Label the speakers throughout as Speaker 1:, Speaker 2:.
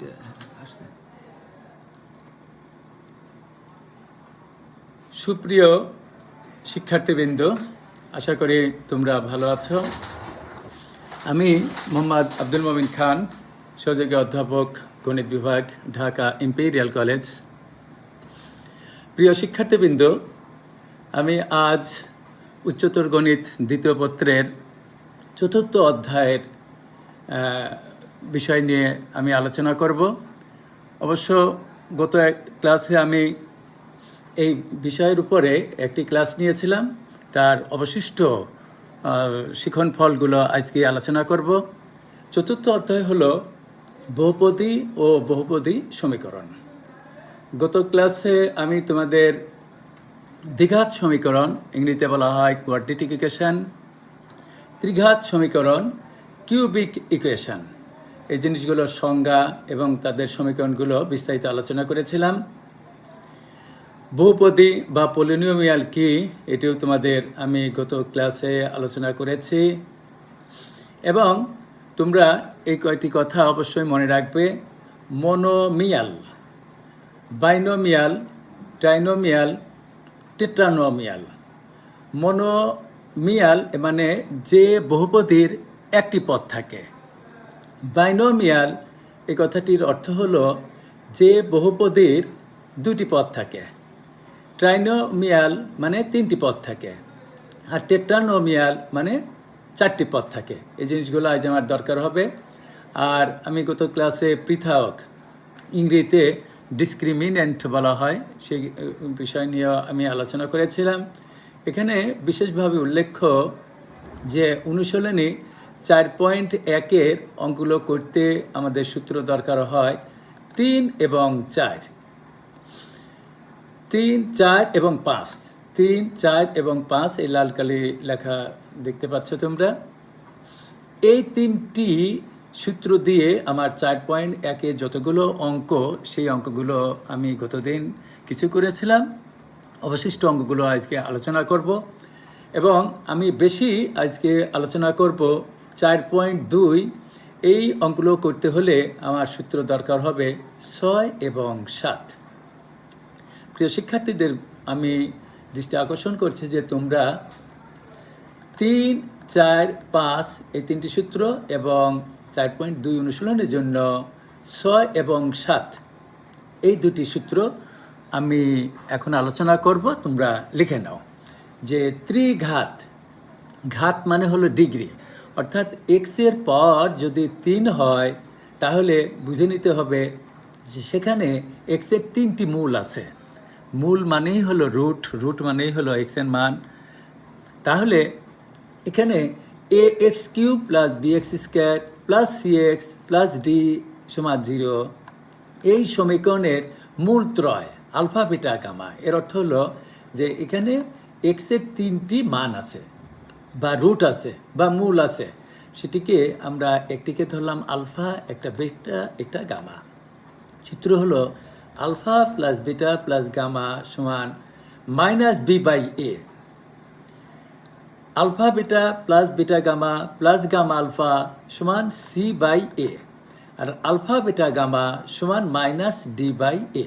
Speaker 1: এটা আসছে। সুপ্রিয় শিক্ষার্থীবৃন্দ, আশা করি তোমরা ভালো আছো। আমি মোহাম্মদ আব্দুল মোমিন খান, সহযোগী অধ্যাপক, গণিত বিভাগ, ঢাকা ইম্পেরিয়াল কলেজ। প্রিয় শিক্ষার্থীবৃন্দ, আমি আজ উচ্চতর গণিত দ্বিতীয় পত্রের চতুর্থ অধ্যায়ের বিষয় নিয়ে আমি আলোচনা করব। অবশ্য গত এক ক্লাসে আমি এই বিষয়ের উপরে একটি ক্লাস নিয়েছিলাম, তার অবশিষ্ট শিখন ফলগুলো আজকে আলোচনা করব। চতুর্থ অধ্যায় হলো বহুপদী ও বহুপদী সমীকরণ। গত ক্লাসে আমি তোমাদের দ্বিঘাত সমীকরণ, ইংরেজিতে বলা হয় কোয়াড্রেটিক ইকুয়েশন, ত্রিঘাত সমীকরণ, কিউবিক ইকুয়েশন, এই জিনিসগুলোর সংজ্ঞা এবং তাদের সমীকরণগুলো বিস্তারিত আলোচনা করেছিলাম। বহুপদী বা পলিনোমিয়াল কি, এটিও তোমাদের আমি গত ক্লাসে আলোচনা করেছি। এবং তোমরা এই কয়েকটি কথা অবশ্যই মনে রাখবে। মনোমিয়াল, বাইনোমিয়াল, ট্রাইনোমিয়াল, টেট্রানোমিয়াল। মনোমিয়াল মানে যে বহুপদীর একটি পদ থাকে। বাইনোমিয়াল এই কথাটির অর্থ হলো যে বহুপদীর দুটি পদ থাকে। ট্রাইনোমিয়াল মানে তিনটি পদ থাকে। আর টেট্রানোমিয়াল মানে চারটি পদ থাকে। এই জিনিসগুলো আজ আমার দরকার হবে। আর আমি গত ক্লাসে পৃথক, ইংরেজিতে ডিসক্রিমিনেন্ট বলা হয়, সেই বিষয় নিয়ে আমি আলোচনা করেছিলাম। এখানে বিশেষভাবে উল্লেখ্য যে অনুশীলনী 4.1-এর অঙ্কগুলো করতে আমাদের সূত্র দরকার হয় 3 এবং 4। 3, 4 এবং 5। 3, 4 এবং 5 এই লাল কালি লেখা দেখতে পাচ্ছ তোমরা। এই তিনটি সূত্র দিয়ে আমার 4.1-এ যতগুলো অঙ্ক, সেই অঙ্কগুলো আমি গতদিন কিছু করেছিলাম। অবশিষ্ট অঙ্কগুলো আজকে আলোচনা করব এবং আমি বেশি আজকে আলোচনা করব 4.2। এই অঙ্কগুলো করতে হলে আমার সূত্র দরকার হবে 6 এবং 7। প্রিয় শিক্ষার্থীদের আমি দৃষ্টি আকর্ষণ করছি যে তোমরা 3, 4, 5 এই তিনটি সূত্র এবং 4.2 অনুশীলনের জন্য 6 এবং 7 এই দুটি সূত্র আমি এখন আলোচনা করব। তোমরা লিখে নাও যে ত্রিঘাত, ঘাত মানে হলো ডিগ্রি, অর্থাৎ এক্সের পর যদি 3 হয় তাহলে বুঝে নিতে হবে যে সেখানে এক্সের 3টি মূল আছে। মূল মানেই হলো রুট, রুট মানেই হলো এক্সের মান। তাহলে এখানে ax³ + bx² + cx + d = 0 এই সমীকরণের মূল ত্রয় আলফা, বিটা, গামা। এর অর্থ হলো যে এখানে এক্সের 3টি মান আছে বা রুট আছে বা মূল আছে। সেটিকে আমরা একটিকে ধরলাম আলফা, একটা বিটা, একটা গামা। সূত্র হলো আলফা + বিটা + গামা সমান -b/a। Alpha beta + beta gamma + gamma alpha সমান c/a। আর আলফা বিটা গামা সমান -d/a।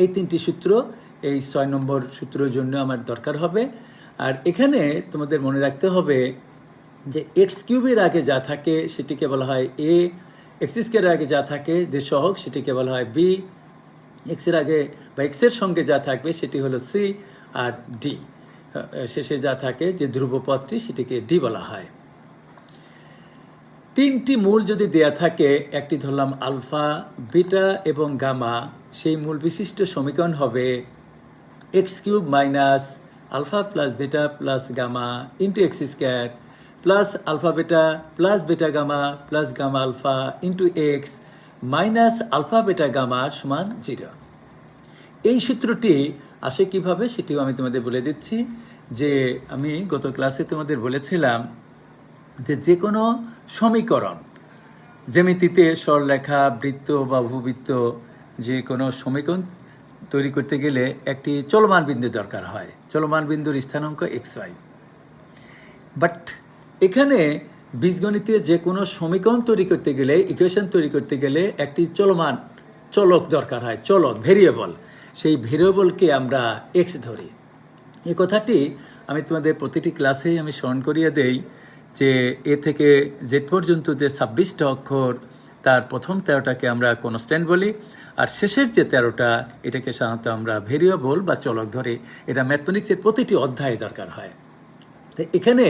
Speaker 1: এই তিনটি সূত্র এই 6 নম্বর সূত্রের জন্য আমার দরকার হবে। আর এখানে তোমাদের মনে রাখতে হবে যে x³ আগে যা থাকে সেটিকে বলা হয় a, x² আগে যা থাকে যে সহগ সেটিকে বলা হয় b, x এর আগে বা x এর সঙ্গে যা থাকবে সেটি হলো c, আর d শেষে যা থাকে যে ধ্রুবপদটি সেটিকে d বলা হয়। তিনটি মূল যদি দেয়া থাকে, একটি ধরলাম আলফা, বিটা এবং গামা, সেই মূল বিশিষ্ট সমীকরণ হবে x³ - alpha + beta + gamma * x² + alpha beta + beta gamma + gamma alpha * x - alpha beta gamma সমান 0। এই সূত্রটি আসে কিভাবে সেটিও আমি তোমাদের বলে দিচ্ছি। যে আমি গত ক্লাসে তোমাদের বলেছিলাম যে কোনো সমীকরণ, জ্যামিতিতে সরলরেখা, বৃত্ত বা উপবৃত্ত, যে কোনো সমীকরণ তৈরি করতে গেলে একটি চলমান বিন্দু দরকার হয়। চলমান বিন্দুর স্থানাঙ্ক xy। বাট এখানে বীজগণিতে যে কোনো সমীকরণ তৈরি করতে গেলে, ইকুয়েশন তৈরি করতে গেলে একটি চলমান চলক দরকার হয়, চলক, ভেরিয়েবল। সেই ভেরিয়েবলকে আমরা এক্স ধরি। এই কথাটি আমি তোমাদের প্রতিটি ক্লাসেই আমি স্মরণ করিয়ে দেই যে এ থেকে জেড পর্যন্ত যে 26টা অক্ষর, তার প্রথম 13টাকে আমরা কনস্ট্যান্ট বলি, আর শেষের যে 13টা এটাকে সাধারণত আমরা ভেরিয়েবল বা চলক ধরি। এটা ম্যাথমেটিক্সের প্রতিটি অধ্যায়ে দরকার হয়। তো এখানে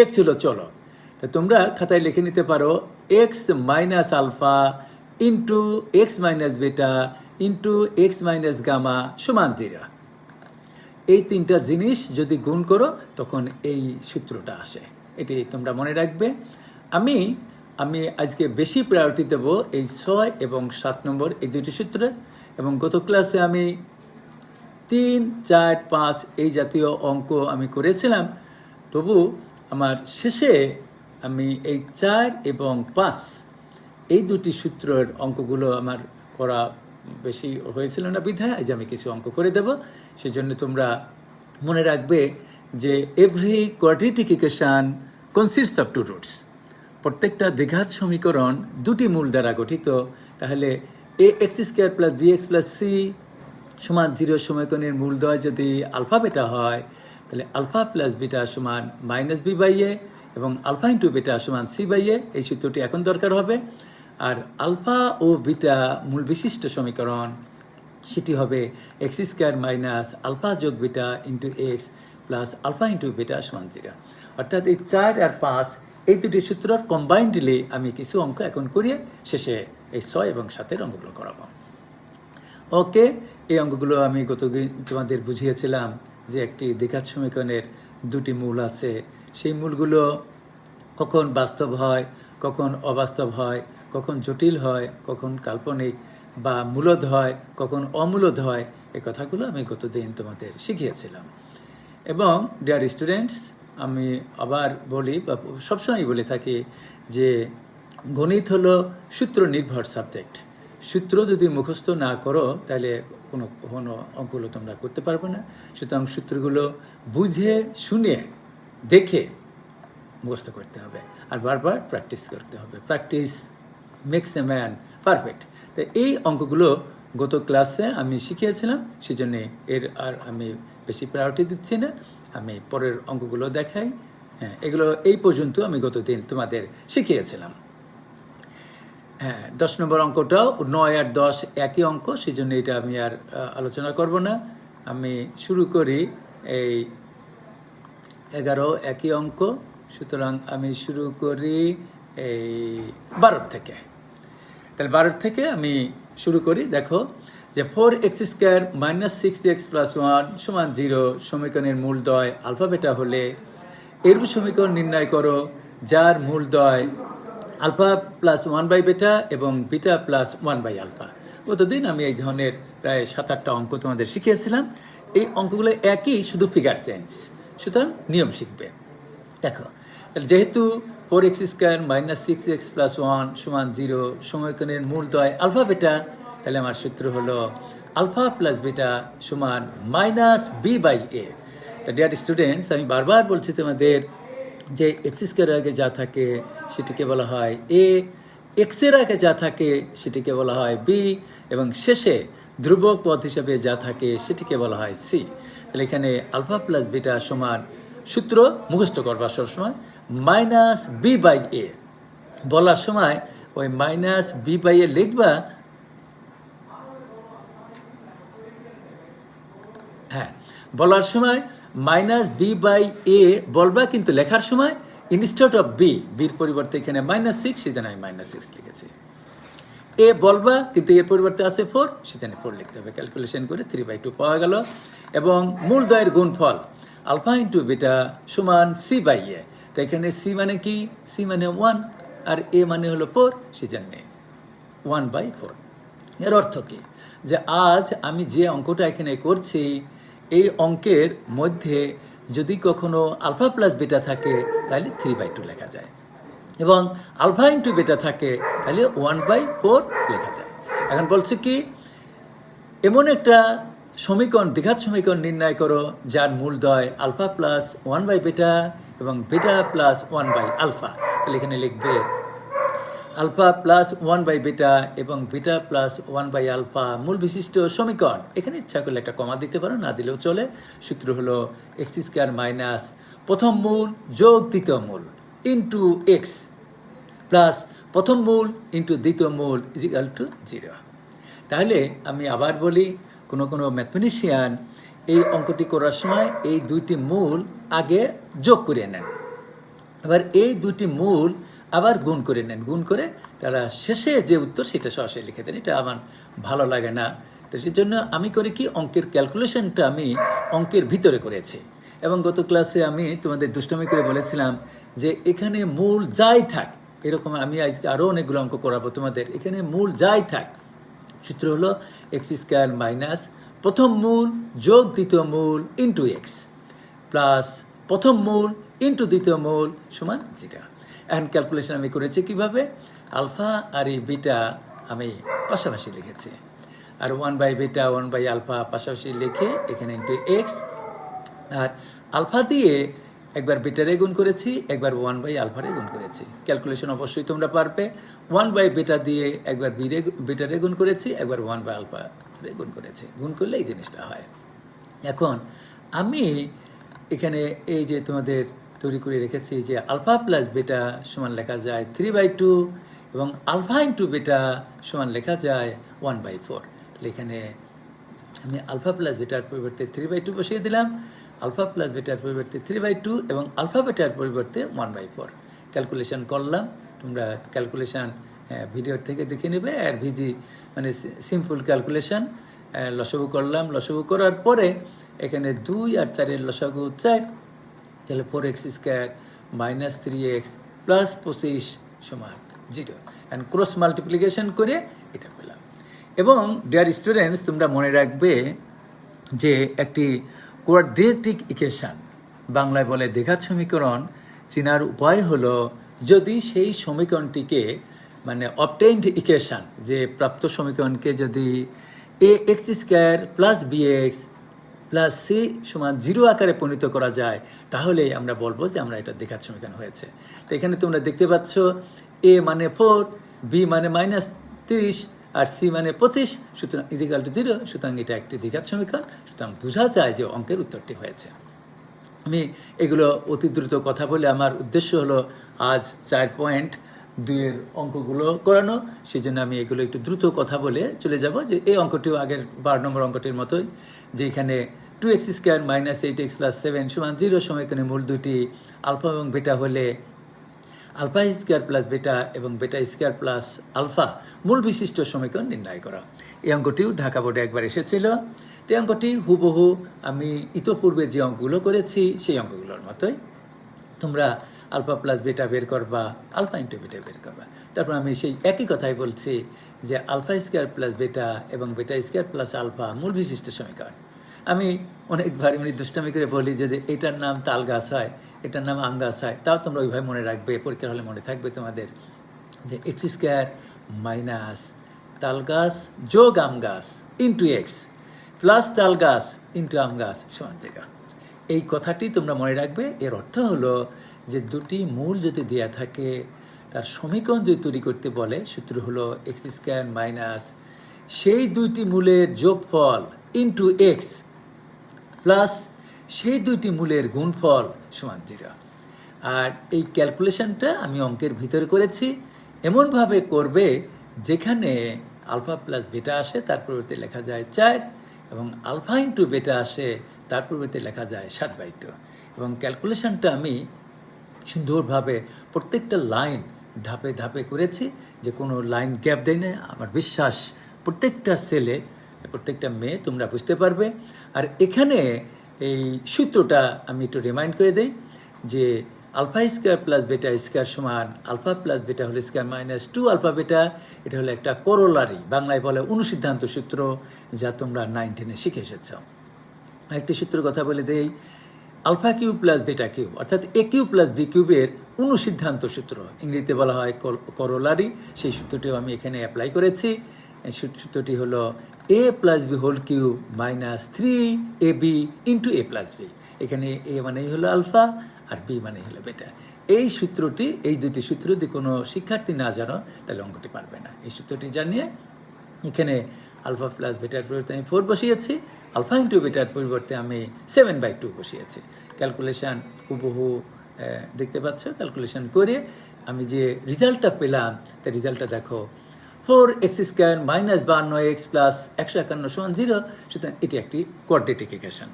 Speaker 1: এক্স হলো চলক। তো তোমরা খাতায় লিখে নিতে পারো x minus alpha into x minus beta into x minus gamma সমান 0। এই তিনটা জিনিস যদি গুণ করো তখন এই সূত্রটা আসে। এটি তোমরা মনে রাখবে। আমি আজকে বেশি প্রায়োরিটি দেব এই 6 এবং 7 নম্বর এই দুটি সূত্রের, এবং গত ক্লাসে আমি 3, 4, 5 এই জাতীয় অঙ্ক আমি করেছিলাম। তবু আমার শেষে আমি এই 4 এবং 5 এই দুটি সূত্রের অঙ্কগুলো আমার করা বেশি হয়েছিল না বিধায় আজ আমি কিছু অঙ্ক করে দেব। সেজন্য তোমরা মনে রাখবে যে every quadratic equation consists of 2 roots. প্রত্যেকটা দ্বিঘাত সমীকরণ দুটি মূল দ্বারা গঠিত। তাহলে A X square plus B X plus C সমান 0 সমীকরণের মূলদ্বয় যদি আলফা বেটা হয়, তাহলে আলফা প্লাস বিটা সমান মাইনাস বি বাই এ, এবং আলফা ইন্টু বিটা সমান সি বাই এ। এই সূত্রটি এখন দরকার হবে। আর আলফা ও বিটা মূল বিশিষ্ট সমীকরণ, সেটি হবে এক্স স্কোয়ার মাইনাস আলফা যোগ beta into x plus alpha into beta সমান 0। অর্থাৎ এই 4 আর 5 এই দুটি সূত্রর কম্বাইন্ডলি আমি কিছু অঙ্ক এখন করিয়ে শেষে এই 6 এবং 7 অঙ্কগুলো করাবো। ওকে, এই অঙ্কগুলো আমি গতদিন তোমাদের বুঝিয়েছিলাম যে একটি দ্বিঘাত সমীকরণের দুটি মূল আছে। সেই মূলগুলো কখন বাস্তব হয়, কখন অবাস্তব হয়, কখন জটিল হয়, কখন কাল্পনিক বা মূলদ হয়, কখন অমূলদ হয়, এই কথাগুলো আমি গতদিন তোমাদের শিখিয়েছিলাম। এবং ডিয়ার স্টুডেন্টস, আমি আবার বলি বা সবসময় বলে থাকি যে গণিত হলো সূত্র নির্ভর সাবজেক্ট। সূত্র যদি মুখস্থ না করো তাহলে কোনো অঙ্কগুলো তোমরা করতে পারবে না। সুতরাং সূত্রগুলো বুঝে শুনে দেখে মুখস্থ করতে হবে, আর বারবার প্র্যাকটিস করতে হবে। Practice makes a man perfect. তো এই অঙ্কগুলো গত ক্লাসে আমি শিখিয়েছিলাম, সেজন্য এর আর আমি বেশি প্রায়োরিটি দিচ্ছি না। আমি পরের অঙ্কগুলো দেখাই। হ্যাঁ, এগুলো এই পর্যন্ত আমি গতদিন তোমাদের শিখিয়েছিলাম। হ্যাঁ, 10 নম্বর অঙ্কটাও 9 আর 10 একই অঙ্ক, সেই জন্য এটা আমি আর আলোচনা করব না। আমি শুরু করি এই 11 একই অঙ্ক। সুতরাং আমি শুরু করি এই 12 থেকে। তাহলে 12 থেকে আমি শুরু করি। দেখো যে 4x square minus 6x plus 1 সমান 0 সমীকরণের মূলদ্বয় আলফা বেটা হলে এরূপ সমীকরণ নির্ণয় করো যার মূলদ্বয় আলফা প্লাস 1 বাই বেটা এবং বিটা প্লাস 1 বাই আলফা। গতদিন আমি এই ধরনের প্রায় 7-8টা অঙ্ক তোমাদের শিখিয়েছিলাম। এই অঙ্কগুলো একই, শুধু ফিগার চেঞ্জ। সুতরাং নিয়ম শিখবে। দেখো, যেহেতু 4x square minus 6x plus 1 সমান 0 সমীকরণের মূলদ্বয় আলফা বেটা, তাহলে আমার সূত্র হলো আলফা প্লাস বিটা সমান মাইনাস বি বাই এ। তা ডিয়ার স্টুডেন্টস, আমি বারবার বলছি তোমাদের যে এক্স স্কোয়ারের আগে যা থাকে সেটিকে বলা হয় এ, এক্সের আগে যা থাকে সেটিকে বলা হয় বি, এবং শেষে ধ্রুবক পদ হিসাবে যা থাকে সেটিকে বলা হয় সি। তাহলে এখানে আলফা প্লাস বিটা সমান সূত্র মুখস্থ করবা সবসময় মাইনাস বি বাই এ। বলার সময় ওই মাইনাস বি বাই এ লিখবা। হ্যাঁ, বলার সময় মাইনাস বি বাই এ বলবা, কিন্তু লেখার সময় ইনস্টেড অফ বির পরিবর্তে এখানে -6, সেজন্য আমি -6 লিখেছি। এ বলবা, কিন্তু এর পরিবর্তে আছে 4, সেজন্য 4 লিখতে হবে। ক্যালকুলেশন করে 3/2 পাওয়া গেল। এবং মূলদ্বয়ের গুণফল আলফা ইন্টু বিটা সমান সি বাই এ। তো এখানে সি মানে কি? সি মানে 1 আর এ মানে হলো 4, সেজন্য 1/4। এর অর্থ কি? যে আজ আমি যে অঙ্কটা এখানে করছি এই অঙ্কের মধ্যে যদি কখনো আলফা প্লাস বিটা থাকে তাহলে 3/2 লেখা যায়, এবং আলফা ইন্টু বিটা থাকে তাহলে 1/4 লেখা যায়। এখন বলছে কি, এমন একটা সমীকরণ দ্বিঘাত সমীকরণ নির্ণয় করো যার মূলদ্বয় আলফা প্লাস 1/β এবং বেটা প্লাস 1/α। তাহলে এখানে লিখবে আলফা প্লাস 1/β এবং বিটা প্লাস 1/α মূল বিশিষ্ট সমীকরণ। এখানে ইচ্ছা করলে একটা কমা দিতে পারো, না দিলেও চলে। সূত্র হলো এক্স স্কোয়ার মাইনাস প্রথম মূল যোগ দ্বিতীয় মূল ইন্টু এক্স প্লাস প্রথম মূল ইন্টু দ্বিতীয় মূল ইজিক্যাল টু 0। তাহলে আমি আবার বলি, কোনো ম্যাথমেটিশিয়ান এই অঙ্কটি করার সময় এই দুইটি মূল আগে যোগ করে নেন, এবার এই দুটি মূল আবার গুণ করে নেন, গুণ করে তারা শেষে যে উত্তর সেটা সরাসরি লিখে দেন। এটা আমার ভালো লাগে না, তো সেই জন্য আমি করি কি, অঙ্কের ক্যালকুলেশনটা আমি অঙ্কের ভিতরে করেছি। এবং গত ক্লাসে আমি তোমাদের দুষ্টমি করে বলেছিলাম যে এখানে মূল যাই থাক, এরকম আমি আজকে আরও অনেকগুলো অঙ্ক করাবো তোমাদের, এখানে মূল যাই থাক সূত্র হলো এক্স স্কোয়ার মাইনাস প্রথম মূল যোগ দ্বিতীয় মূল ইন্টু এক্স প্লাস প্রথম মূল ইন্টু দ্বিতীয় মূল সমান 0। এখন ক্যালকুলেশন আমি করেছি কিভাবে, আলফা আর এই বিটা আমি পাশাপাশি লিখেছি, আর 1/β 1/α পাশাপাশি লিখে এখানে ইন্টু এক্স, আর আলফা দিয়ে একবার বিটারে গুণ করেছি, একবার 1/α গুণ করেছি। ক্যালকুলেশন অবশ্যই তোমরা পারবে। 1/β দিয়ে একবার বিটারে গুণ করেছি, একবার 1/α গুণ করেছি, গুণ করলে এই জিনিসটা হয়। এখন আমি এখানে এই যে তোমাদের তৈরি করে রেখেছি যে আলফা প্লাস বেটা সমান লেখা যায় 3/2 এবং আলফা ইন্টু বেটা সমান লেখা যায় 1/4। তাহলে এখানে আমি আলফা প্লাস বেটার পরিবর্তে 3/2 বসিয়ে দিলাম, আলফা প্লাস বেটার পরিবর্তে 3/2 এবং আলফা বেটার পরিবর্তে 1/4 ক্যালকুলেশন করলাম। তোমরা ক্যালকুলেশন ভিডিওর থেকে দেখে নেবে, আর ভিজি মানে সিম্পল ক্যালকুলেশন লসাগু করলাম। লসাগু করার পরে এখানে 2 আর 4-এর লসাগু 4, তাহলে 4x square minus 3x plus 25 সমান 0। অ্যান্ড ক্রস মাল্টিপ্লিকেশন করে এটা পেলাম। এবং ডিয়ার স্টুডেন্টস, তোমরা মনে রাখবে যে একটি কোয়াড্রেটিক ইকুয়েশন, বাংলায় বলে দ্বিঘাত সমীকরণ, চেনার উপায় হলো যদি সেই সমীকরণটিকে মানে অবটেইনড ইকুয়েশন, যে প্রাপ্ত সমীকরণকে যদি A X square plus B X plus C সমান 0 আকারে পরিণত করা যায়, তাহলে আমরা বলবো যে আমরা এটা দ্বিঘাত সমীকরণ হয়েছে। তো এখানে তোমরা দেখতে পাচ্ছ এ মানে 4, বি মানে -30 আর সি মানে 25, সুতরাং ইজিক্যাল টু 0, সুতরাং এটা একটি দ্বিঘাত সমীকরণ। সুতরাং বোঝা যায় যে অঙ্কের উত্তরটি হয়েছে। আমি এগুলো অতি দ্রুত কথা বলে, আমার উদ্দেশ্য হলো আজ 4.2-এর অঙ্কগুলো করানো, সেই জন্য আমি এগুলো একটু দ্রুত কথা বলে চলে যাব। যে এই অঙ্কটিও আগের 12 নম্বর অঙ্কটির মতোই, যে এখানে 2x square minus 8x plus 7 সমান 0 সমীকরণে মূল দুটি আলফা এবং বেটা হলে আলফা স্কোয়ার প্লাস বেটা এবং বেটা স্কোয়ার প্লাস আলফা মূল বিশিষ্ট সমীকরণ নির্ণয় করা। এই অঙ্কটিও ঢাকা বোর্ডে একবার এসেছিল। এই অঙ্কটি হুবহু আমি ইতোপূর্বে যে অঙ্কগুলো করেছি সেই অঙ্কগুলোর মতোই। তোমরা আলফা প্লাস বেটা বের করবা, আলফা ইন্টু বেটা বের করবা। তারপর আমি সেই একই কথাই বলছি যে আলফা স্কোয়ার প্লাস বেটা এবং বেটা স্কোয়ার প্লাস আলফা মূল বিশিষ্ট সমীকরণ। আমি অনেকবার এমনি দুষ্টামি করে বলি যে এটার নাম তাল গাছ হয়, এটার নাম আম গাছ হয়, তাও তোমরা ওইভাবে মনে রাখবে। পরীক্ষার হলে মনে থাকবে তোমাদের যে এক্স স্কোয়ার মাইনাস তাল গাছ যোগ আম গাছ ইন্টু এক্স প্লাস তাল গাছ ইন্টু আম গাছ সমান 0। এই কথাটি তোমরা মনে রাখবে। এর অর্থ হলো যে দুটি মূল যদি দেওয়া থাকে, তার সমীকরণ যদি তৈরি করতে বলে, সূত্র হলো এক্স স্কোয়ার মাইনাস সেই দুইটি মূলের যোগফল ইন্টু এক্স প্লাস সেই দুইটি মূলের গুণফল সমান 0। আর এই ক্যালকুলেশনটা আমি অঙ্কের ভিতরে করেছি। এমনভাবে করবে যেখানে আলফা প্লাস বেটা আসে, তার পরিবর্তে লেখা যায় 4, এবং আলফা ইন্টু বেটা আসে, তার পরিবর্তে লেখা যায় 7/2। এবং ক্যালকুলেশনটা আমি সুন্দরভাবে প্রত্যেকটা লাইন ধাপে ধাপে করেছি, যে কোনো লাইন গ্যাপ দেয় না। আমার বিশ্বাস প্রত্যেকটা ছেলে, প্রত্যেকটা মেয়ে তোমরা বুঝতে পারবে। আর এখানে এই সূত্রটা আমি একটু রিমাইন্ড করে দিই যে alpha square plus beta square সমান alpha plus beta whole square minus 2 alpha beta. এটা হলো একটা করোলারি, বাংলায় বলে অনুসিদ্ধান্ত সূত্র, যা তোমরা 9-10-এ শিখে এসেছ। একটি সূত্রের কথা বলে দেই, alpha cube plus beta cube অর্থাৎ এ কিউব প্লাস বি কিউবের অনুসিদ্ধান্ত সূত্র, ইংরেজিতে বলা হয় করোলারি। সেই সূত্রটিও আমি এখানে অ্যাপ্লাই করেছি। সূত্রটি হলো A plus B whole cube minus 3ab into A plus B. এখানে এ মানেই হলো আলফা আর বি মানেই হলো বেটা। এই সূত্রটি, এই দুটি সূত্র যদি কোনো শিক্ষার্থী না জানো তাহলে অঙ্কটি পারবে না। এই সূত্রটি জানিয়ে এখানে আলফা প্লাস বেটার পরিবর্তে আমি 4 বসিয়েছি, আলফা ইন্টু বেটার পরিবর্তে আমি 7/2 বসিয়েছি। ক্যালকুলেশান হুবহু দেখতে পাচ্ছ। ক্যালকুলেশন করে আমি যে রেজাল্টটা পেলাম তার রেজাল্টটা দেখো, 4x² মাইনাস 52x প্লাস 151 সমান 0। সুতরাং এটি একটি কোয়াড্রেটিক ইকুয়েশন।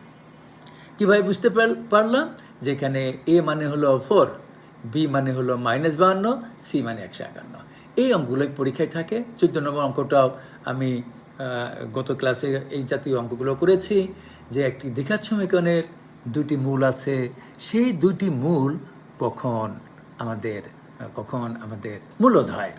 Speaker 1: কীভাবে বুঝতে পারলাম? যে এখানে এ মানে হলো 4, বি মানে হলো -52, সি মানে 151। এই অঙ্কগুলো পরীক্ষায় থাকে। 14 নম্বর অঙ্কটাও আমি গত ক্লাসে এই জাতীয় অঙ্কগুলো করেছি, যে একটি দ্বিঘাত সমীকরণের দুটি মূল আছে, সেই দুটি মূল কখন আমাদের মূলদ হয়,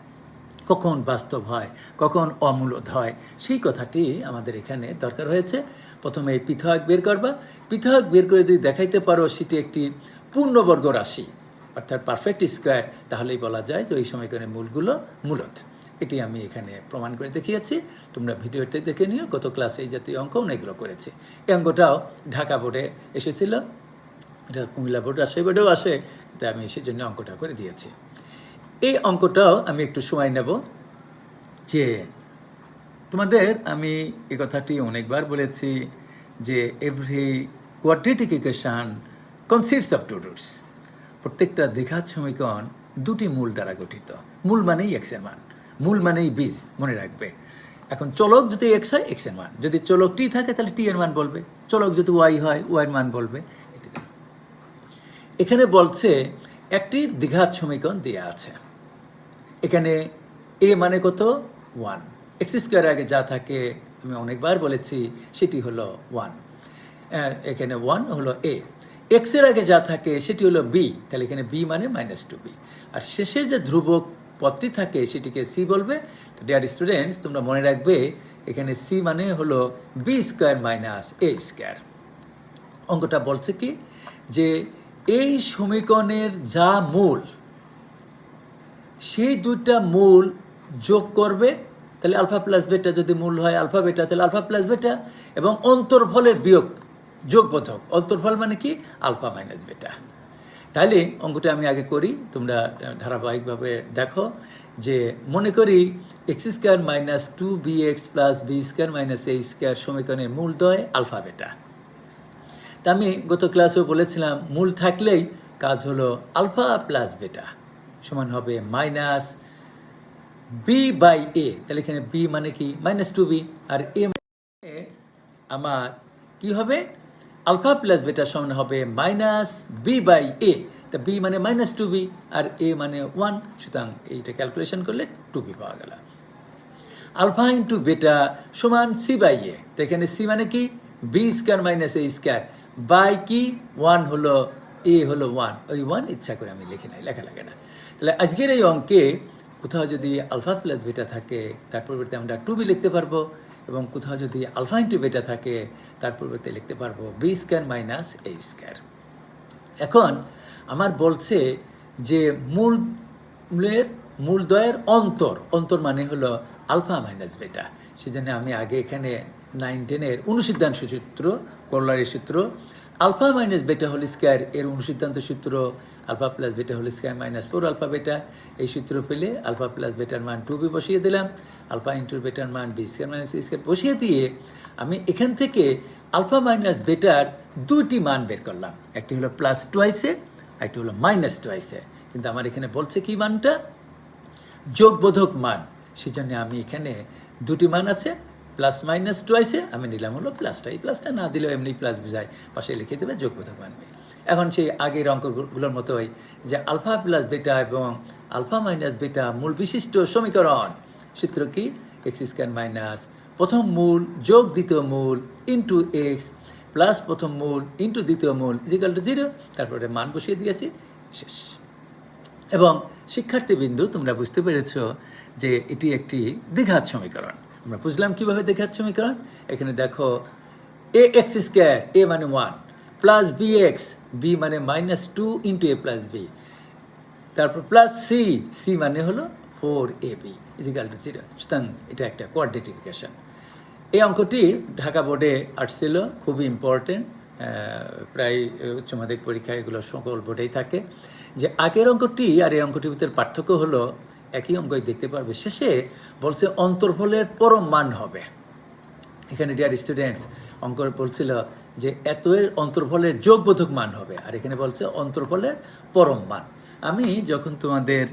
Speaker 1: কখন বাস্তব হয়, কখন অমূলদ হয়, সেই কথাটি আমাদের এখানে দরকার হয়েছে। প্রথমে এই পৃথক বের করবা। পৃথক বের করে যদি দেখাইতে পারো সেটি একটি পূর্ণবর্গ রাশি, অর্থাৎ পারফেক্ট স্কোয়ার, তাহলেই বলা যায় যে ওই সমীকরণের মূলগুলো মূলদ। এটি আমি এখানে প্রমাণ করে দেখিয়েছি। তোমরা ভিডিওতে দেখে নিও। গত ক্লাসে এই জাতীয় অঙ্ক অনেকগুলো করেছি। এই অঙ্কটাও ঢাকা বোর্ডে এসেছিল, এটা কুমিল্লা বোর্ড, রাজশাহী বোর্ডেও আসে, তাই আমি সেজন্য অঙ্কটা করে দিয়েছি। এই অঙ্কটাও আমি একটু সময় নেব। যে তোমাদের আমি এই কথাটি অনেকবার বলেছি যে every quadratic equation consists of two roots. প্রত্যেকটা দ্বিঘাত সমীকরণ দুটি মূল দ্বারা গঠিত। মূল মানেই এক্স এর মান, মূল মানেই বীজ, মনে রাখবে। এখন চলক যদি এক্স হয় এক্স এর মান, যদি চলক টি থাকে তাহলে টি এর মান বলবে, চলক যদি ওয়াই হয় ওয়াই এর মান বলবে। এখানে বলছে একটি দ্বিঘাত সমীকরণ দেওয়া আছে। এখানে এ মানে কত? 1। x² আগে যা থাকে আমি অনেকবার বলেছি সেটি হলো 1। এখানে 1 হলো এ। এক্স এর আগে যা থাকে সেটি হলো বি, তাহলে এখানে বি মানে -2b। আর শেষে যে ধ্রুবক পদটি থাকে সেটিকে সি বলবে। ডিয়ার স্টুডেন্টস, তোমরা মনে রাখবে এখানে সি মানে হলো b² মাইনাস a²। অঙ্কটা বলছে কি যে এই সমীকরণের যা মূল, সেই দুইটা মূল যোগ করবে, তাহলে আলফা প্লাস বেটা যদি মূল হয় আলফা বেটা, তাহলে আলফা প্লাস বেটা, এবং অন্তর্ফলের বিয়োগ যোগবোধক। অন্তর্ফল মানে কি? আলফা মাইনাস বেটা। তাহলে অঙ্কটা আমি আগে করি, তোমরা ধারাবাহিকভাবে দেখো। যে মনে করি x² minus 2bx plus b² minus a² সমীকরণের মূলদ্বয় আলফা বেটা। তা আমি গত ক্লাসেও বলেছিলাম মূল থাকলেই কাজ হলো আলফা প্লাস বেটা সমান হবে মাইনাস b/a। তাহলে এখানে b মানে কি? -2b। আর a মানে আমার কি হবে? আলফা প্লাস বেটা সমান হবে -b/a। তা b মানে -2b আর a মানে 1। সুতরাং এইটা ক্যালকুলেশন করলে 2b পাওয়া গেল। আলফা ইন্টু বেটা সমান c/a। তো এখানে c মানে কি? b² মাইনাস a² বাই কি 1 হলো a হলো 1। ওই 1 ইচ্ছা করে আমি লিখে নাই, লেখা লাগে না। তাহলে আজকের এই অঙ্কে কোথাও যদি আলফা প্লাস বেটা থাকে তার পরিবর্তে আমরা 2b লিখতে পারবো, এবং কোথাও যদি আলফা ইন্টু বেটা থাকে তার পরিবর্তে লিখতে পারবো b² মাইনাস a²। এখন আমার বলছে যে মূলদ্বয়ের অন্তর মানে হলো আলফা মাইনাস বেটা। সেজন্য আমি আগে এখানে 9-10 অনুসিদ্ধান্ত সূত্র, কোরলারি সূত্র, alpha minus beta whole square এর অনুসিদ্ধান্ত সূত্র alpha plus beta whole square minus 4 alpha beta, এই সূত্র পেলে আলফা প্লাস বেটার মান 2b বসিয়ে দিলাম, আলফা ইন্টু বেটার মান b² মাইনাস a² বসিয়ে দিয়ে আমি এখান থেকে আলফা মাইনাস বেটার দুইটি মান বের করলাম। একটি হলো +2 আর একটি হলো -2। কিন্তু আমার এখানে বলছে কি মানটা? যোগবোধক মান। সেজন্য আমি এখানে দুটি মান আছে, +-2 আমি নিলাম হলো প্লাসটা। এই প্লাসটা না দিলেও এমনি প্লাস বোঝায়, পাশে লিখে দেবে যোগবোধক মান। এখন সেই আগের অঙ্কগুলোর মতোই যে আলফা প্লাস বেটা এবং আলফা মাইনাস বেটা মূল বিশিষ্ট সমীকরণ। সূত্র কি? x² মাইনাস প্রথম মূল যোগ দ্বিতীয় মূল ইন্টু এক্স প্লাস প্রথম মূল ইন্টু দ্বিতীয় মূল ইজিক্যাল টু 0। তারপরে মান বসিয়ে দিয়েছি, শেষ। এবং শিক্ষার্থীবৃন্দু, তোমরা বুঝতে পেরেছ যে এটি একটি দ্বিঘাত সমীকরণ। আমরা বুঝলাম কিভাবে দ্বিঘাত সমীকরণ। এখানে দেখো ax², a মানে 1, প্লাস bx, b মানে -2 ইন্টু a প্লাস b, তারপর প্লাস c মানে হলো 4ab ইজিক্যাল টু 0। সুতরাং এটা একটা কোয়াড্রেটিক ইকুয়েশন। এই অঙ্কটি ঢাকা বোর্ডে আসছিল, খুবই ইম্পর্টেন্ট, প্রায় উচ্চ মাধ্যমিক পরীক্ষায় এগুলো সকল বোর্ডেই থাকে। যে আগের অঙ্কটি আর এই অঙ্কটির ভিতরে পার্থক্য হলো একই অঙ্কই দেখতে পারবে, শেষে বলছে অন্তর্ফলের পরম মান হবে। এখানে ডিয়ার স্টুডেন্টস অঙ্ক বলছিল যে এত এর অন্তর্ফলের যোগবোধক মান হবে, আর এখানে বলছে অন্তর্ফলের পরম মান। আমি যখন তোমাদের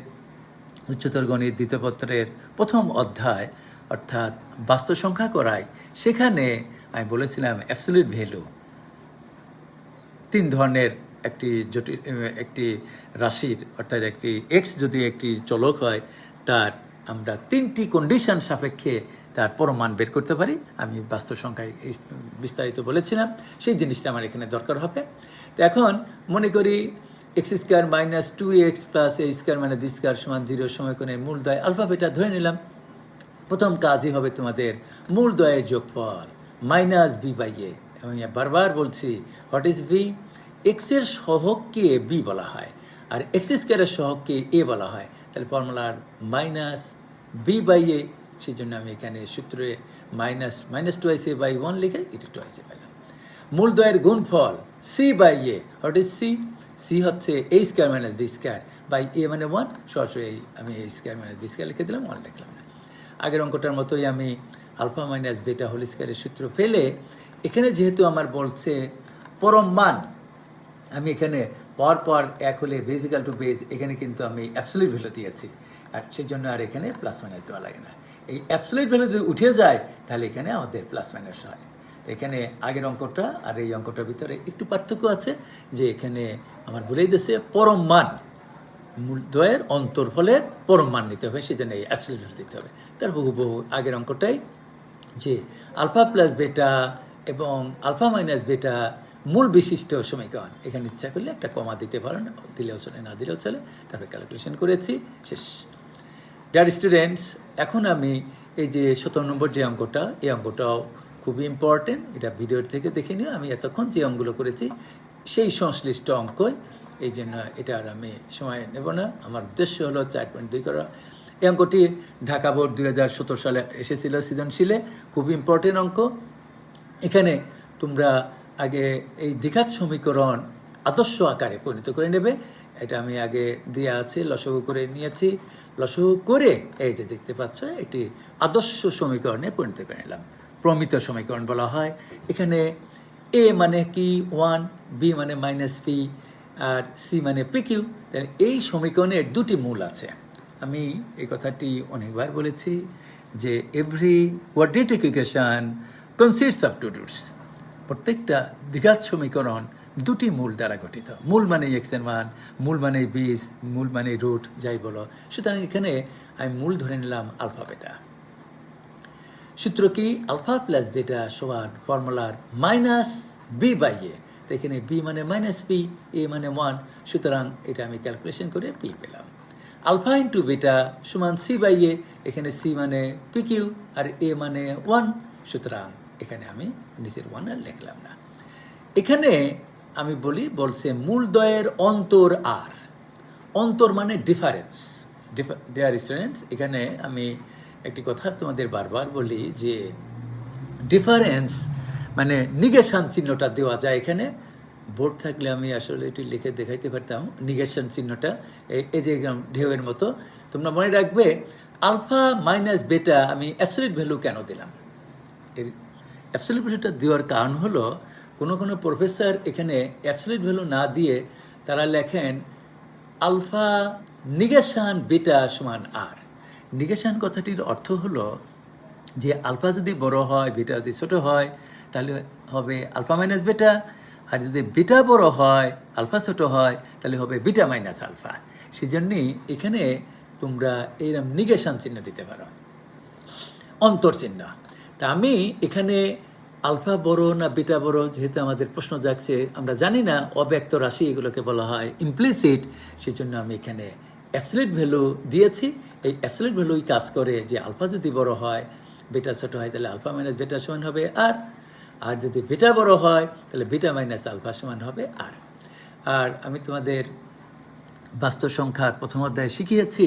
Speaker 1: উচ্চতর গণিত দ্বিতীয় পত্রের প্রথম অধ্যায় অর্থাৎ বাস্তব সংখ্যা করাই, সেখানে আমি বলেছিলাম অ্যাবসলিউট ভ্যালু তিন ধরনের একটি রাশির অর্থাৎ একটি এক্স যদি একটি চলক হয়, তার আমরা তিনটি কন্ডিশন সাপেক্ষে তার পরম মান বের করতে পারি। আমি বাস্তব সংখ্যায় বিস্তারিত বলেছিলাম, সেই জিনিসটা আমার এখানে দরকার হবে। তো এখন মনে করি X square minus 2x plus এ স্কোয়ার মানে বি স্কোয়ার সমান 0 সমীকরণের মূলদ্বয় আলফা বেটা ধরে নিলাম। প্রথম কাজই হবে তোমাদের মূলদ্বয়ের যোগফল মাইনাস বি বাই এ। আমি বারবার বলছি হোয়াট ইজ বি? এক্সের সহগকে বি বলা হয় আর এক্স স্কোয়ারের সহগকে এ বলা হয়, তাহলে ফর্মুলার মাইনাস বি বাই এ। সেই জন্য আমি এখানে সূত্রে মাইনাস 2a/1 লিখে এটা 2a পাইলাম। মূলদ্বয়ের গুণফল C by A, what is C? C হচ্ছে A square minus B square by A মানে 1, সরাসরি আমি A square minus B square লিখে দিলাম, 1 লিখলাম না। আগের অঙ্কটার মতোই আমি আলফা মাইনাস বেটা হোল স্কোয়ারের সূত্র ফেলে এখানে যেহেতু আমার বলছে পরম মান, আমি এখানে পর এক হলে বেজ ইকাল টু বেজ, এখানে কিন্তু আমি অ্যাবসলিউট ভ্যালু দিয়েছি, আর সেই জন্য আর এখানে প্লাস মাইনাস দেওয়া লাগে না। এই অ্যাবসলিউট ভ্যালু যদি উঠে যায় তাহলে এখানে আমাদের প্লাস মাইনাস হয়। তো এখানে আগের অঙ্কটা আর এই অঙ্কটার ভিতরে একটু পার্থক্য আছে, যে এখানে আমার বলেই দিচ্ছে পরম মান, মূলদ্বয়ের অন্তর্ফলের পরম মান নিতে হবে, সেজন্য এই অ্যাবসলিউট ভ্যালু দিতে হবে। তার বহু আগের অঙ্কটাই যে আলফা প্লাস বেটা এবং আলফা মাইনাস বেটা মূল বিশিষ্ট সমীকরণ, এখানে ইচ্ছা করলে একটা কমা দিতে পারেন, দিলেও চলে না দিলেও চলে, তারপরে ক্যালকুলেশন করেছি, শেষ। ডিয়ার স্টুডেন্টস, এখন আমি এই যে 17 নম্বর যে অঙ্কটা, এই অঙ্কটাও খুবই ইম্পর্টেন্ট, এটা ভিডিওর থেকে দেখে নিও। আমি এতক্ষণ যে অঙ্কগুলো করেছি সেই সংশ্লিষ্ট অঙ্কই, এই জন্য এটা আর আমি সময় নেব না। আমার উদ্দেশ্য হলো 4.2 করা। এই অঙ্কটি ঢাকা বোর্ড 2017 সালে এসেছিল সৃজনশীলে, খুবই ইম্পর্টেন্ট অঙ্ক। এখানে তোমরা আগে এই দ্বিঘাত সমীকরণ আদর্শ আকারে পরিণত করে নেবে, এটা আমি আগে দেওয়া আছে, লসগু করে নিয়েছি। লসগু করে এই যে দেখতে পাচ্ছ একটি আদর্শ সমীকরণে পরিণত করে নিলাম, প্রমিত সমীকরণ বলা হয়। এখানে এ মানে কি 1, বি মানে মাইনাস পি, আর সি মানে পি কিউ। এই সমীকরণের দুটি মূল আছে। আমি এই কথাটি অনেকবার বলেছি যে every quadratic equation consists of two roots. প্রত্যেকটা দ্বিঘাত সমীকরণ দুটি মূল দ্বারা গঠিত। মূল মানে এক্সের মান, মূল মানে বীজ, মূল মানে রুট, যাই বলো। সুতরাং এখানে আমি মূল ধরে নিলাম আলফা বেটা। সূত্র কি? আলফা প্লাস বেটা সমান ফর্মুলার মাইনাস বি বাই এ। তো এখানে বি মানে মাইনাস পি, এ মানে 1, সুতরাং এটা আমি ক্যালকুলেশন করে পি পেলাম। আলফা ইন্টু বেটা সমান সি বাই এ, এখানে সি মানে পি কিউ আর এ মানে 1, সুতরাং এখানে আমি নিচের 1 আর লিখলাম না। এখানে আমি বলছে মূলদ্বয়ের অন্তর আর, অন্তর মানে ডিফারেন্স। ডিয়ার স্টুডেন্টস, এখানে আমি একটি কথা তোমাদের বারবার বলি যে ডিফারেন্স মানে নিগেশন চিহ্নটা দেওয়া যায়। এখানে বোর্ড থাকলে আমি আসলে এটি লিখে দেখাইতে পারতাম নিগেশন চিহ্নটা, এই যে ঢেউয়ের মতো। তোমরা মনে রাখবে আলফা মাইনাস বেটা আমি অ্যাবসলিউট ভ্যালু কেন দিলাম। এর অ্যাবসলিউট ভ্যালুটা দেওয়ার কারণ হলো কোনো প্রফেসর এখানে অ্যাবসলিউট ভ্যালু না দিয়ে তারা লেখেন আলফা নিগেশন বেটা সমান আর। নিগেশন কথাটির অর্থ হলো যে আলফা যদি বড় হয়, বেটা যদি ছোট হয়, তাহলে হবে আলফা মাইনাস বেটা, আর যদি বেটা বড় হয়, আলফা ছোট হয়, তাহলে হবে বিটা মাইনাস আলফা। সেই জন্যই এখানে তোমরা এইরকম নিগেশন চিহ্ন দিতে পারো, অন্তর চিহ্ন। তা আমি এখানে আলফা বড় না বিটা বড়, যেহেতু আমাদের প্রশ্ন জাগছে, আমরা জানি না, অব্যক্ত রাশি এগুলোকে বলা হয় ইমপ্লিসিট, সেই জন্য আমি এখানে অ্যাবসলিউট ভ্যালু দিয়েছি। এই অ্যাবসলিউট ভ্যালুই কাজ করে যে আলফা যদি বড় হয়, বেটা ছোট হয়, তাহলে আলফা মাইনাস বেটা সমান হবে আর যদি বেটা বড় হয় তাহলে বিটা মাইনাস আলফা সমান হবে আর আমি তোমাদের বাস্তব সংখ্যার প্রথম অধ্যায়ে শিখিয়েছি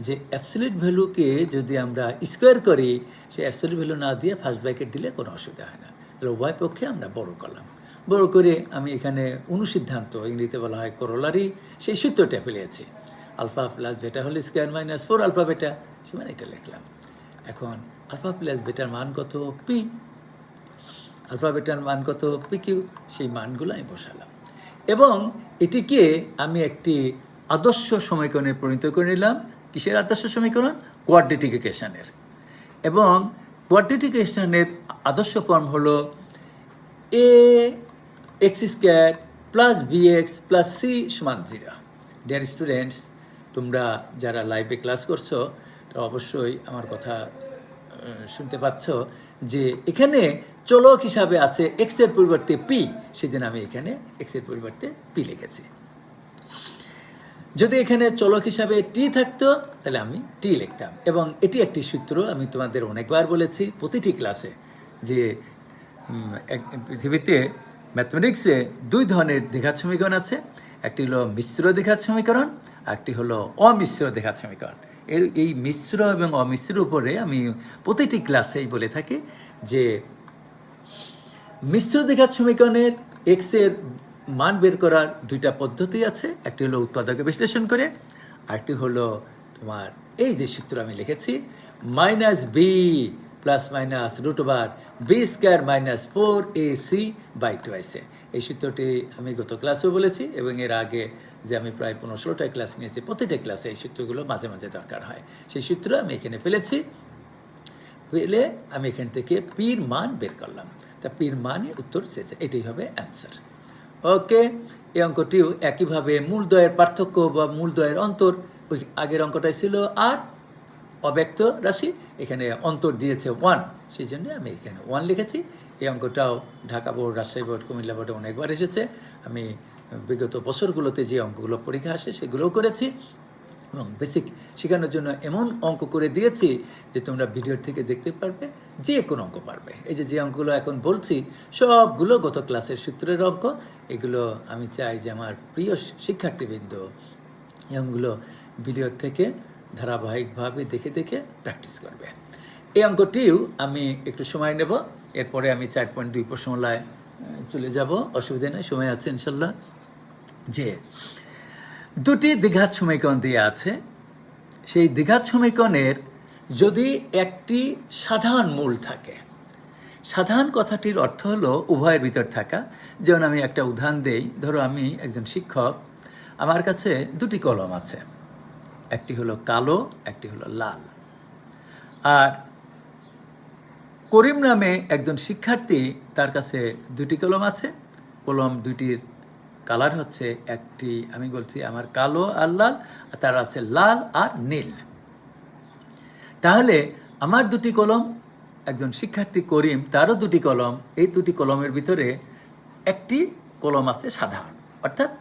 Speaker 1: যে অ্যাবসলিউট ভ্যালুকে যদি আমরা স্কোয়ার করি, সে অ্যাবসলিউট ভ্যালু না দিয়ে ফার্স্ট ব্র্যাকেট দিলে কোনো অসুবিধা হয় না। তাহলে উভয় পক্ষে আমরা বড় করলাম। বড় করে আমি এখানে অনুসিদ্ধান্ত, ইংরেজিতে বলা হয় করোলারি, সেই সূত্রটা ফেলেছি। Alpha plus beta whole square minus 4 alpha beta, সমান এটা লিখলাম। এখন আলফা প্লাস বেটার মান কত? পি। আলফা বেটার মান কত? P q. সেই মানগুলো আমি বসালাম এবং এটিকে আমি একটি আদর্শ সমীকরণে পরিণত করে নিলাম। কিসের আদর্শ সমীকরণ? কোয়াড্রেটিক ইকুয়েশনের। এবং কোয়াড্রেটিক ইকুয়েশনের আদর্শ ফর্ম হলো A X square plus B X plus C সমান 0। ডিয়ার স্টুডেন্টস, তোমরা যারা লাইভে ক্লাস করছো তারা অবশ্যই আমার কথা শুনতে পাচ্ছ যে এখানে চলক হিসাবে আছে এক্স এর পরিবর্তে পি, সেজন্য আমি এখানে এক্স এর পরিবর্তে পি লিখেছি। যদি এখানে চলক হিসাবে টি থাকতো তাহলে আমি টি লিখতাম। এবং এটি একটি সূত্র আমি তোমাদের অনেকবার বলেছি প্রতিটি ক্লাসে, যে পৃথিবীতে ম্যাথমেটিক্সে 2 ধরনের দ্বিঘাত সমীকরণ আছে। একটি হলো মিশ্র দ্বিঘাত সমীকরণ, একটি হলো অমিশ্র দ্বিঘাত সমীকরণ। এই মিশ্র এবং অমিশ্রের উপরে আমি প্রতিটি ক্লাসেই বলে থাকি যে মিশ্র দ্বিঘাত সমীকরণের এক্স এর মান বের করার 2টা পদ্ধতি আছে। একটি হলো উৎপাদকে বিশ্লেষণ করে, আরেকটি হলো তোমার এই যে সূত্র আমি লিখেছি, minus b plus minus root over b square minus 4ac/2ac। এই সূত্রটি আমি গত ক্লাসেও বলেছি এবং এর আগে যে আমি প্রায় 15-16টা ক্লাস নিয়েছি, প্রতিটা ক্লাসে এই সূত্রগুলো মাঝে মাঝে দরকার হয়। সেই সূত্র আমি এখানে ফেলেছি। ফেলে আমি এখান থেকে পির মান বের করলাম। তা পির মানে উত্তর শেষে, এটাই হবে অ্যান্সার। ওকে, এই অঙ্কটিও একইভাবে মূলদ্বয়ের পার্থক্য বা মূলদ্বয়ের অন্তর, ওই আগের অঙ্কটাই ছিল আর অব্যক্ত রাশি, এখানে অন্তর দিয়েছে 1, সেই জন্য আমি এখানে 1 লিখেছি। এই অঙ্কটাও ঢাকা বোর্ড, রাজশাহী বোর্ড, কুমিল্লা বোর্ডে অনেকবার এসেছে। আমি বিগত বছরগুলোতে যে অঙ্কগুলো পরীক্ষা আসে সেগুলোও করেছি এবং বেসিক শেখানোর জন্য এমন অঙ্ক করে দিয়েছি যে তোমরা ভিডিওর থেকে দেখতে পারবে, যে কোনো অঙ্ক পারবে। এই যে অঙ্কগুলো এখন বলছি সবগুলো গত ক্লাসের সূত্রের অঙ্ক। এগুলো আমি চাই যে আমার প্রিয় শিক্ষার্থীবৃন্দ এই অঙ্কগুলো ভিডিওর থেকে ধারাবাহিকভাবে দেখে দেখে প্র্যাকটিস করবে। এই অঙ্কটিও আমি একটু সময় নেব, এরপরে আমি 4.2 প্রশ্নমালায় চলে যাব, অসুবিধা নেই, সময় আছে ইনশাল্লাহ। যে 2টি দ্বিঘাত সমীকরণ দিয়ে আছে, সেই দ্বিঘাত সমীকরণের যদি একটি সাধারণ মূল থাকে, সাধারণ কথাটির অর্থ হলো উভয়ের ভিতর থাকা। যেমন আমি একটা উদাহরণ দেই, ধরো আমি একজন শিক্ষক, আমার কাছে 2টি কলম আছে, একটি হলো কালো, একটি হলো লাল। আর করিম নামে একজন শিক্ষার্থী, তার কাছে 2টি কলম আছে। কলম 2টির কালার হচ্ছে, একটি আমি বলছি আমার কালো আর লাল, আর তার আছে লাল আর নীল। তাহলে আমার 2টি কলম, একজন শিক্ষার্থী করিম তারও 2টি কলম, এই 2টি কলমের ভিতরে একটি কলম আছে সাধারণ, অর্থাৎ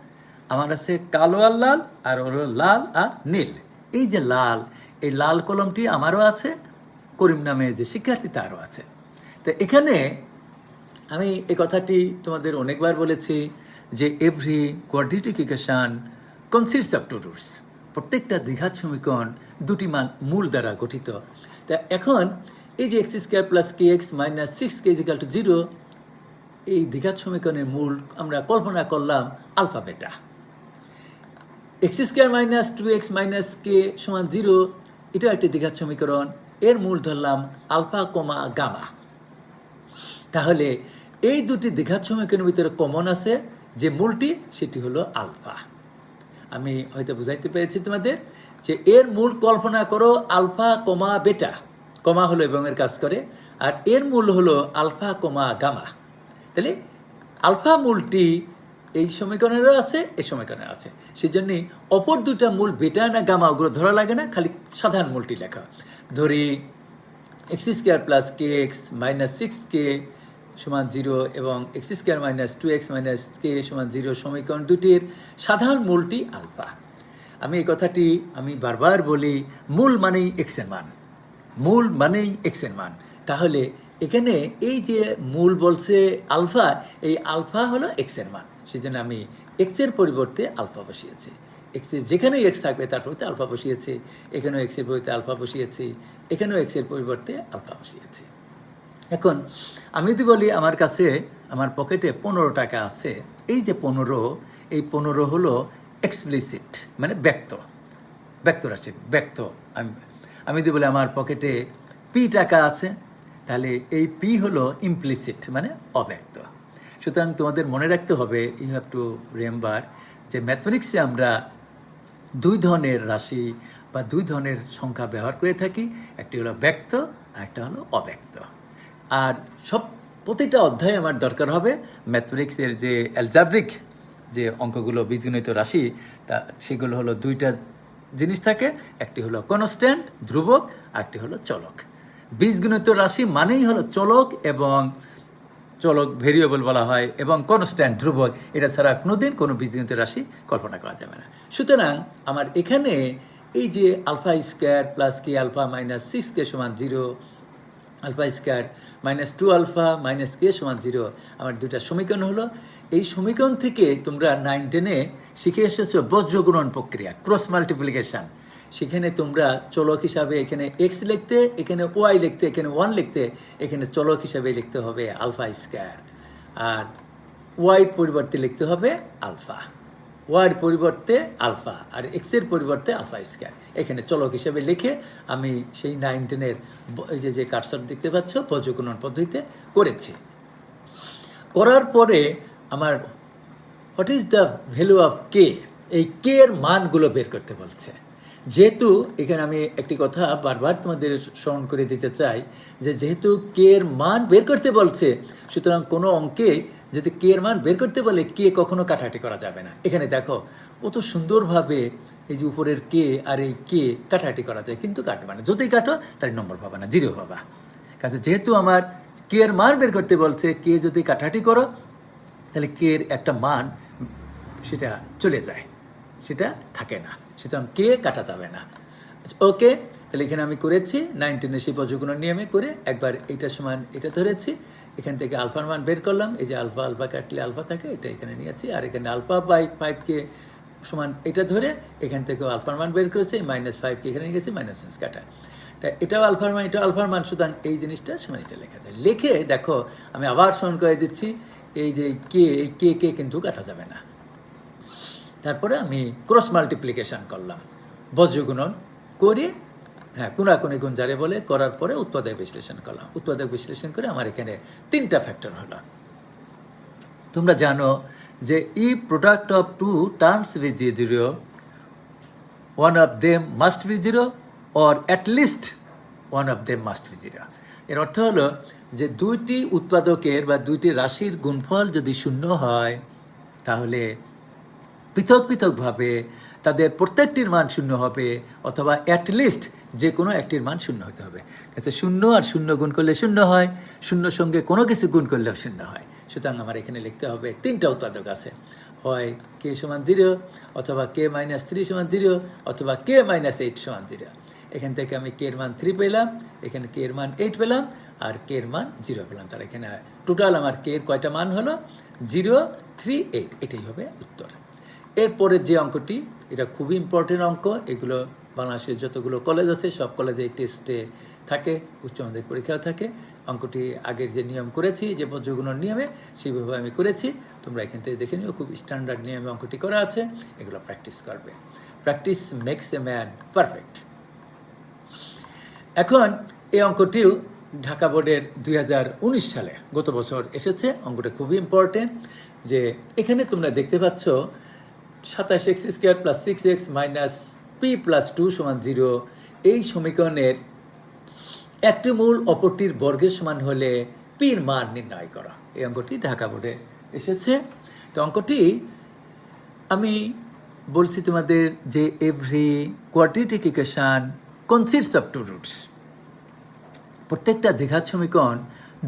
Speaker 1: আমার আছে কালো আর লাল, আর হলো লাল আর নীল। এই যে লাল, এই লাল কলমটি আমারও আছে, করিম নামে যে শিক্ষার্থী তারও আছে। তো এখানে আমি এই কথাটি তোমাদের অনেকবার বলেছি যে every quadratic equation consists of 2 roots. প্রত্যেকটা দ্বিঘাত সমীকরণ 2টি মূল দ্বারা গঠিত। তা এখন এই যে x square plus K X minus 6k = 0, এই দ্বিঘাত সমীকরণের মূল আমরা কল্পনা করলাম alpha beta. X square minus 2x minus K সমান 0, এটাও একটি দ্বিঘাত সমীকরণ, এর মূল ধরলাম আলফা কমা গামা। তাহলে এই 2টি দ্বিঘাত সমীকরণের ভিতরে কমন আছে যে মূলটি, সেটি হলো আলফা। আমি হয়তো বুঝাইতে পেরেছি তোমাদের যে এর মূল কল্পনা করো আলফা কমা বেটা, কমা হলো এবং এর কাজ করে, আর এর মূল হলো আলফা কমা গামা। তাহলে আলফা মূলটি এই সমীকরণেরও আছে, এই সমীকরণের আছে, সেই জন্যই অপর 2টা মূল বেটা না গামা ওগুলো ধরা লাগে না, খালি সাধারণ মূলটি লেখা। ধরি X square plus K X minus 6k সমান 0 এবং X square minus 2x minus K সমান 0 সমীকরণ 2টির সাধারণ মূলটি আলফা। আমি এই কথাটি আমি বারবার বলি, মূল মানেই এক্স এর মান, মূল মানেই এক্স এর মান। তাহলে এখানে এই যে মূল বলছে আলফা, এই আলফা হলো এক্স এর মান, সেই জন্য আমি এক্স এর পরিবর্তে আলফা বসিয়েছি। এক্সের যেখানেই এক্স থাকবে তার পরিবর্তে আলফা বসিয়েছি, এখানেও এক্সের পরিবর্তে আলফা বসিয়েছি, এখানেও এক্সের পরিবর্তে আলফা বসিয়েছি। এখন আমি যদি বলি আমার কাছে আমার পকেটে 15 টাকা আছে, এই যে 15, এই 15 হলো এক্সপ্লিসিট, মানে ব্যক্ত রাশি, ব্যক্ত। আমি যদি বলি আমার পকেটে পি টাকা আছে, তাহলে এই পি হলো ইমপ্লিসিট, মানে অব্যক্ত। সুতরাং তোমাদের মনে রাখতে হবে, ইউ হ্যাভ টু রিমেম্বার, যে ম্যাথমেটিক্সে আমরা 2 ধরনের রাশি বা 2 ধরনের সংখ্যা ব্যবহার করে থাকি, একটি হলো ব্যক্ত আর একটা হলো অব্যক্ত। আর প্রতিটা অধ্যায়ে আমার দরকার হবে ম্যাথমেটিক্সের যে অ্যালজাব্রিক যে অঙ্কগুলো, বীজগণিত রাশি, তা সেগুলো হলো 2টা জিনিস থাকে, একটি হলো কনস্ট্যান্ট ধ্রুবক, আরেকটি হলো চলক। বীজগণিত রাশি মানেই হলো চলক, এবং চলক ভেরিয়েবল বলা হয়, এবং কনস্ট্যান্ট ধ্রুবক, এটা ছাড়া কোনোদিন কোনো বীজগণিত রাশি কল্পনা করা যাবে না। সুতরাং আমার এখানে এই যে alpha square plus K alpha minus 6k সমান 0, alpha square minus 2 alpha minus K সমান 0, আমার 2টা সমীকরণ হলো। এই সমীকরণ থেকে তোমরা 9-10-এ শিখে এসেছো বজ্রগুণন প্রক্রিয়া, ক্রস মাল্টিপ্লিকেশন। সেখানে তোমরা চলক হিসাবে এখানে এক্স লিখতে, এখানে ওয়াই লিখতে, এখানে 1 লিখতে, এখানে চলক হিসাবে লিখতে হবে আলফা স্কোয়ার, আর ওয়াই পরিবর্তে লিখতে হবে আলফা, ওয়াইয়ের পরিবর্তে আলফা, আর এক্সের পরিবর্তে আলফা স্কোয়ার। এখানে চলক হিসাবে লিখে আমি সেই 9-10-এর যে কার্সর দেখতে পাচ্ছ বজ্রগুণন পদ্ধতিতে করেছি। করার পরে আমার what is the value of K, এই কে এর মানগুলো বের করতে বলছে। যেহেতু এখানে আমি একটি কথা বারবার তোমাদের স্মরণ করে দিতে চাই, যে যেহেতু কে এর মান বের করতে বলছে, সুতরাং কোনো অঙ্কে যদি কে এর মান বের করতে বলে, কে কখনো কাটাকাটি করা যাবে না। এখানে দেখো কত সুন্দরভাবে এই যে উপরের কে আর এই কে কাটাকাটি করা যায়, কিন্তু কাটবে না। যতই কাটো তার নম্বর পাবা না, 0 পাবা। কাজে যেহেতু আমার কে এর মান বের করতে বলছে, কে যদি কাটাকাটি করো, তাহলে কে এর একটা মান সেটা চলে যায়, সেটা থাকে না, সুতরাং কে কাটা যাবে না। ওকে, তাহলে এখানে আমি করেছি 9-10 সেই বজ্রগুণন নিয়মে করে একবার এটা সমান এটা ধরেছি, এখান থেকে আলফার মান বের করলাম, এই যে আলফা আলফা কাটলে আলফা থাকে, এটা এখানে নিয়েছি, আর এখানে আলফা বাই 5কে সমান এটা ধরে এখান থেকেও আলফার মান বের করেছি, -5কে এখানে নিয়ে গেছি, মাইনাস কাটা, তা এটাও আলফার মান, এটাও আলফার মান, সুতরাং এই জিনিসটা সমান এটা লেখা যায়। লিখে দেখো আমি আবার স্মরণ করে দিচ্ছি, এই যে কে, এই কে কিন্তু কাটা যাবে না। তারপরে আমি ক্রস মাল্টিপ্লিকেশন করলাম, বজ্রগুণন করে, কোনাকুনি গুণ যারে বলে, করার পরে উৎপাদক বিশ্লেষণ করলাম। উৎপাদক বিশ্লেষণ করে আমার এখানে 3টা ফ্যাক্টর হলো। তোমরা জানো যে if product of 2 terms with 0, one of them must be 0 or at least one of them must be 0. এর অর্থ হলো যে 2টি উৎপাদকের বা 2টি রাশির গুণফল যদি 0 হয়, তাহলে পৃথক পৃথকভাবে তাদের প্রত্যেকটির মান 0 হবে, অথবা অ্যাটলিস্ট যে কোনো একটির মান 0 হতে হবে। আচ্ছা, 0 আর 0 গুণ করলে 0 হয়, 0 সঙ্গে কোনো কিছু গুণ করলেও 0 হয়। সুতরাং আমার এখানে লিখতে হবে 3টা উৎপাদক আছে, হয় কে সমান 0, অথবা কে -3 সমান 0, অথবা কে -8 সমান 0। এখান থেকে আমি কে এর মান 3 পেলাম, এখানে কে এর মান 8 পেলাম, আর কে এর মান 0 পেলাম। তার এখানে টোটাল আমার কে এর কয়টা মান হলো? 0, 3, 8। এটাই হবে উত্তর। এরপরের যে অঙ্কটি, এটা খুবই ইম্পর্টেন্ট অঙ্ক। এগুলো বাংলাদেশের যতগুলো কলেজ আছে সব কলেজে টেস্টে থাকে, উচ্চ মাধ্যমিক পরীক্ষাও থাকে। অঙ্কটি আগের যে নিয়ম করেছি, যে বজ্রগুণন নিয়মে, সেইভাবে আমি করেছি। তোমরা এখান থেকে দেখে নিও, খুব স্ট্যান্ডার্ড নিয়মে অঙ্কটি করা আছে। এগুলো প্র্যাকটিস করবে। Practice makes a man perfect. এখন এই অঙ্কটিও ঢাকা বোর্ডের 2019 সালে গত বছর এসেছে। অঙ্কটা খুবই ইম্পর্টেন্ট। যে এখানে তোমরা দেখতে পাচ্ছ 27x² + 6x - p + 2 = 0। এই সমীকরণের একটি মূল অপরটির বর্গের সমান হলে পির মান নির্ণয় করা। এই অঙ্কটি ঢাকা বোর্ডে এসেছে। তো অঙ্কটি আমি বলছি তোমাদের যে every quadratic equation consists of 2 roots. প্রত্যেকটা দ্বিঘাত সমীকরণ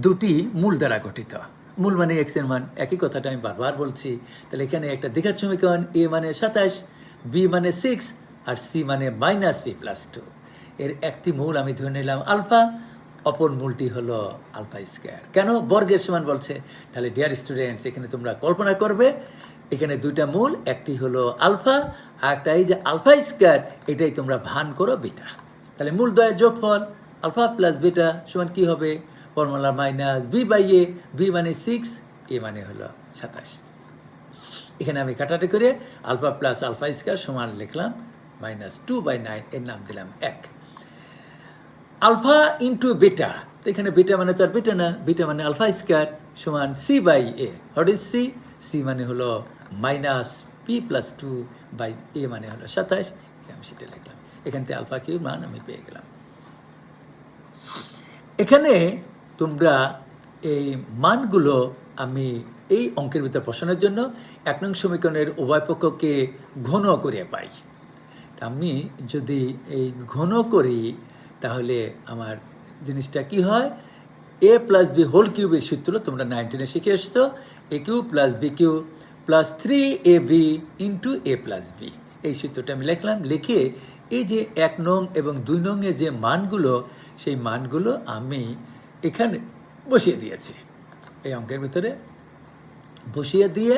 Speaker 1: 2টি মূল দ্বারা গঠিত। মূল মানে এক্স এর মান, একই কথাটা আমি বারবার বলছি। তাহলে এখানে একটা দ্বিঘাত সমীকরণ, এ মানে 27, বি মানে 6, আর সি মানে -p + 2। এর একটি মূল আমি ধরে নিলাম আলফা, অপর মূলটি হলো আলফা স্কোয়ার। কেন? বর্গের সমান বলছে। তাহলে ডিয়ার স্টুডেন্টস, এখানে তোমরা কল্পনা করবে, এখানে 2টা মূল, একটি হলো আলফা আর একটা এই যে আলফা স্কোয়ার, এটাই তোমরা ভান করো বিটা। তাহলে মূল দ্বয়ের যোগফল আলফা প্লাস বিটা সমান কি হবে? Formula minus B by a, b মানে 6, এ মানে হলো 27। এখানে আমি কাটাটি করে আলফা প্লাস আলফা স্কোয়ার সমান লিখলাম -2/9, এর নাম দিলাম 1। আলফা ইন্টু বিটা, তো এখানে বিটা মানে তো আর বিটা না, বিটা মানে আলফা স্কোয়ার সমান C by A. What is C? C মানে হলো -p+2/a মানে হলো 27, আমি সেটা লিখলাম। এখান থেকে আলফা কিউব মান আমি পেয়ে গেলাম। এখানে তোমরা এই মানগুলো আমি এই অঙ্কের ভিতরে বসানোর জন্য 1 নং সমীকরণের উভয় পক্ষকে ঘন করে পাই। আমি যদি এই ঘন করি তাহলে আমার জিনিসটা কি হয়? a প্লাস বি হোল কিউবের সূত্র তোমরা 19-এ শিখে এসছো, a cube plus b cube plus 3ab into a plus b. এই সূত্রটা আমি লিখলাম। লিখে এই যে 1 নং এবং 2 নংয়ে যে মানগুলো, সেই মানগুলো আমি এখানে বসিয়ে দিয়েছি। এই অঙ্কের ভিতরে বসিয়ে দিয়ে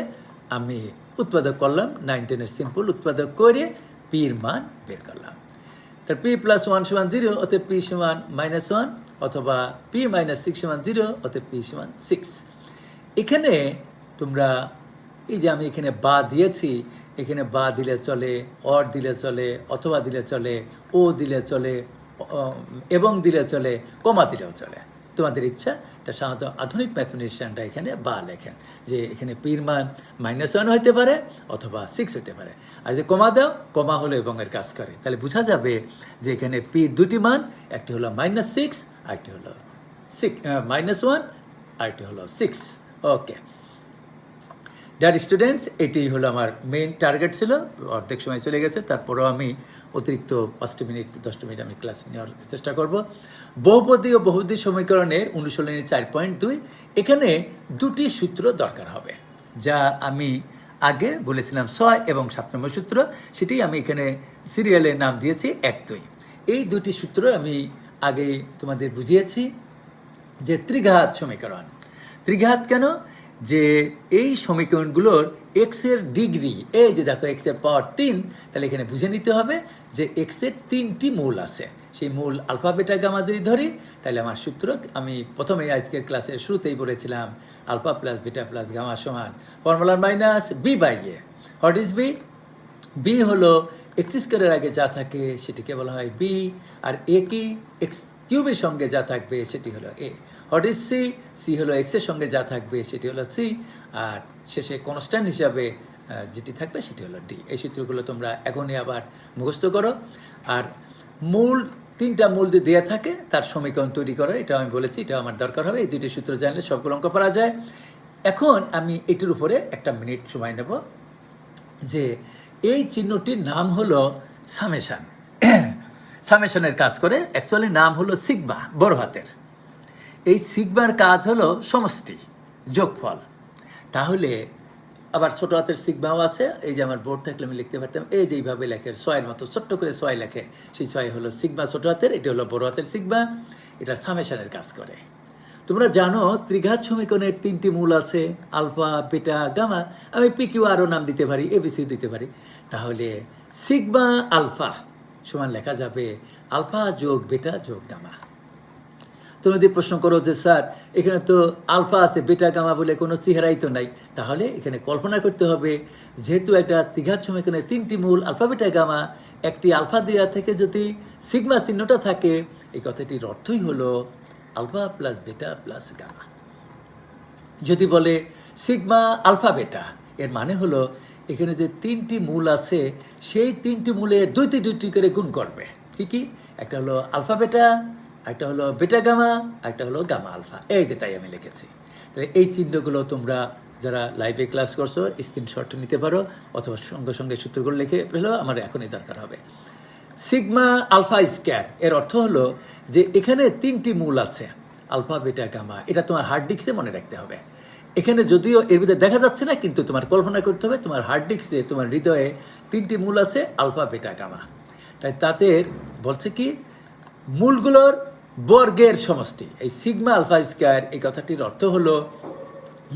Speaker 1: আমি উৎপাদক করলাম, 9-10-এর সিম্পল উৎপাদক করে পির মান বের করলাম। তার পি প্লাস 1 সমান 0, অতএব পি সমান -1, অথবা পি মাইনাস 6 সমান 0, অতএব পি সমান 6। এখানে তোমরা এই যে আমি এখানে বা দিয়েছি, এখানে বা দিলে চলে, অর দিলে চলে, অথবা দিলে চলে, ও দিলে চলে, এবং দিলে চলে, কমা দিলেও চলে, তোমাদের ইচ্ছা। এটা সাধারণত আধুনিক ম্যাথমেটিশিয়ানরা এখানে বা লেখেন যে এখানে পির মান -1 হতে পারে অথবা 6 হতে পারে। আর যে কমা দাও, কমা হলো এবং এর কাজ করে, তাহলে বোঝা যাবে যে এখানে পির দুটি মান, একটি হলো -6, আরেকটি হলো -1, আরেকটি হলো 6। ওকে ডিয়ার স্টুডেন্টস, এটি হলো আমার মেইন টার্গেট ছিল। অর্ধেক সময় চলে গেছে, তারপরেও আমি অতিরিক্ত 5 মিনিট 10 মিনিট আমি ক্লাস নেওয়ার চেষ্টা করব। বহুপদী ও বহুপদী সমীকরণের অনুশীলনী 4.2, এখানে দুটি সূত্র দরকার হবে, যা আমি আগে বলেছিলাম 6 এবং 7 নম্বর সূত্র, সেটি আমি এখানে সিরিয়ালের নাম দিয়েছি 1, 2। এই দুটি সূত্র আমি আগে তোমাদের বুঝিয়েছি যে ত্রিঘাত সমীকরণ। ত্রিঘাত কেন? যে এই সমীকরণগুলোর এক্সের ডিগ্রি, এই যে দেখো এক্সের পাওয়ার 3, তাহলে এখানে বুঝে নিতে হবে যে এক্সের 3টি মূল আছে। সেই মূল আলফা বেটা গামা যদি ধরি, তাহলে আমার সূত্র আমি প্রথমে আজকের ক্লাসের শুরুতেই বলেছিলাম alpha plus beta plus gamma সমান ফর্মুলার minus B by A. What is B? B হলো এক্স স্কোয়ারের আগে যা থাকে সেটিকে বলা হয় বি, আর এ কি? এক্স কিউবের সঙ্গে যা থাকবে সেটি হলো A. What is C? C হলো এক্সের সঙ্গে যা থাকবে সেটি হলো সি, আর শেষে কনস্ট্যান্ট হিসাবে যেটি থাকবে সেটি হলো ডি। এই সূত্রগুলো তোমরা এখনই আবার মুখস্থ করো। আর মূল 3টা মূল দিয়ে দেওয়া থাকে, তার সমীকরণ তৈরি করার, এটা আমি বলেছি, এটা আমার দরকার হবে। এই দুটি সূত্র জানলে সবগুলো অঙ্ক পারা যায়। এখন আমি এটির উপরে 1 মিনিট সময় নেব, যে এই চিহ্নটির নাম হলো সামেশন। সামেশনের কাজ করে, অ্যাকচুয়ালি নাম হলো সিগমা, বড় হাতের। এই সিগমার কাজ হলো সমষ্টি, যোগফল। তাহলে আবার ছোট হাতের সিগমাও আছে, এই যে আমার বোর্ড থাকলে আমি লিখতে পারতাম, এই যে এইভাবে লেখে, 6-এর মতো ছোট্ট করে 6 লেখে, সেই 6 হলো সিগমা ছোট হাতের, এটা হলো বড় হাতের সিগমা। এটা সামেশনের কাজ করে। তোমরা জানো ত্রিঘাত সমীকরণের 3টি মূল আছে, আলফা বেটা গামা। আমি পি কিউ আরও নাম দিতে পারি, এবিসি দিতে পারি। তাহলে সিগমা আলফা সমান লেখা যাবে আলফা যোগ বেটা যোগ গামা। তুমি যদি প্রশ্ন করো যে স্যার এখানে তো আলফা আছে, বেটা গামা বলে কোনো চেহারাই তো নাই, তাহলে এখানে কল্পনা করতে হবে, যেহেতু একটা ত্রিঘাত সমীকরণের 3টি মূল আলফা বেটা গামা, একটি আলফা দেওয়া থেকে যদি সিগমা চিহ্নটা থাকে, এই কথাটির অর্থই হলো alpha plus beta plus gamma. যদি বলে সিগমা আলফা বেটা, এর মানে হলো এখানে যে 3টি মূল আছে, সেই 3টি মূলে 2টি করে গুণ করবে। কি? একটা হলো আলফা বেটা, একটা হলো বেটা গামা, একটা হলো গামা আলফা। এই যে তাই আমি লিখেছি। তাহলে এই চিহ্নগুলো তোমরা যারা লাইভে ক্লাস করছো স্ক্রিনশট নিতে পারো, অথবা সঙ্গে সঙ্গে সূত্রগুলো লিখে ফেলো, আমার এখনই দরকার হবে। সিগমা আলফা স্কয়ার এর অর্থ হলো যে এখানে 3টি মূল আছে, আলফা বেটা গামা। এটা তোমার হার্ড ডিস্কে মনে রাখতে হবে। এখানে যদিও এর ভিতরে দেখা যাচ্ছে না, কিন্তু তোমার কল্পনা করতে হবে তোমার হার্ড ডিস্কে, তোমার হৃদয়ে 3টি মূল আছে, আলফা বেটা গামা। তাই তাদের বলছে কি, মূলগুলোর বর্গের সমষ্টি। এই সিগমা আলফা স্কয়ার এই কথাটির অর্থ হলো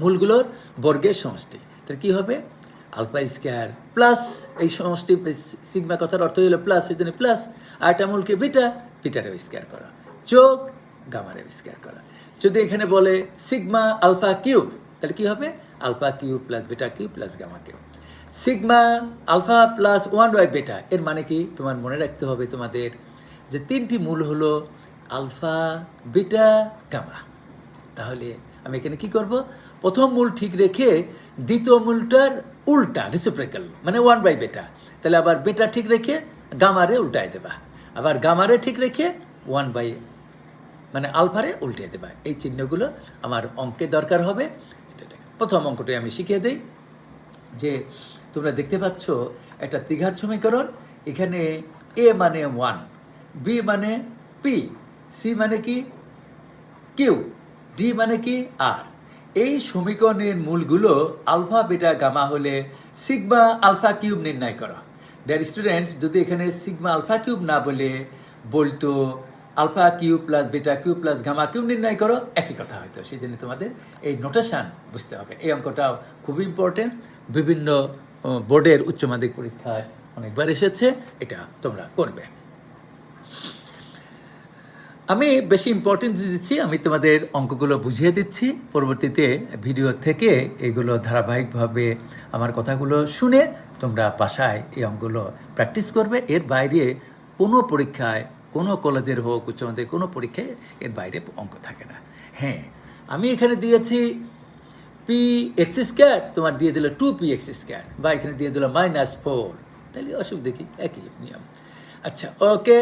Speaker 1: মূলগুলোর বর্গের সমষ্টি। তাহলে কি হবে? আলফা স্কোয়ার প্লাস এই সমষ্টি সিগমা কথার অর্থ হলো প্লাস, ওই জন্য প্লাস আরেকটা মূলকে বিটা, বিটারে স্কোয়ার করা যোগ গামারে স্কোয়ার করা। যদি এখানে বলে সিগমা আলফা কিউব, তাহলে কি হবে? Alpha cube plus beta cube plus gamma cube. Sigma alpha plus 1 by beta, এর মানে কি? তোমার মনে রাখতে হবে তোমাদের যে তিনটি মূল হলো আলফা, বিটা, গামা। তাহলে আমি এখানে কি করব? প্রথম মূল ঠিক রেখে দ্বিতীয় মূলটার উল্টা রিসিপ্রিক্যাল, মানে 1 বাই বিটা। তাহলে আবার বিটা ঠিক রেখে গামারে উল্টায় দেবা, আবার গামারে ঠিক রেখে 1 বাই মানে আলফারে উল্টে দেবা। এই চিহ্নগুলো আমার অঙ্কে দরকার হবে। প্রথম অঙ্কটি আমি শিখিয়ে দিই যে তোমরা দেখতে পাচ্ছ একটা দ্বিঘাত সমীকরণ। এখানে এ মানে 1, বি মানে পি, সি মানে কি কিউ, ডি মানে কি আর। এই সমীকরণের মূলগুলো আলফা, বিটা, গামা হলে সিগমা আলফা কিউব নির্ণয় করো। ডিয়ার স্টুডেন্টস, যদি এখানে সিগমা আলফা কিউব না বলতো alpha cube plus beta cube plus gamma cube নির্ণয় করো, একই কথা হয়তো। সেই জন্য তোমাদের এই নোটেশন বুঝতে হবে। এই অঙ্কটাও খুবই ইম্পর্টেন্ট, বিভিন্ন বোর্ডের উচ্চ মাধ্যমিক পরীক্ষায় অনেকবার এসেছে, এটা তোমরা করবে। আমি বেশি ইম্পর্টেন্স দিচ্ছি, আমি তোমাদের অঙ্কগুলো বুঝিয়ে দিচ্ছি। পরবর্তীতে ভিডিও থেকে এগুলো ধারাবাহিকভাবে আমার কথাগুলো শুনে তোমরা বাসায় এই অঙ্কগুলো প্র্যাকটিস করবে। এর বাইরে কোনো পরীক্ষায়, কোনো কলেজের হোক, উচ্চ মাধ্যমিক কোনো পরীক্ষায় এর বাইরে অঙ্ক থাকে না। হ্যাঁ, আমি এখানে দিয়েছি পি এক্স স্কোয়ার, তোমার দিয়ে দিল 2p এক্স স্কোয়ার, বা এখানে দিয়ে দিল -4, তাহলে অসুবিধা কি? একই নিয়ম। আচ্ছা, ওকে,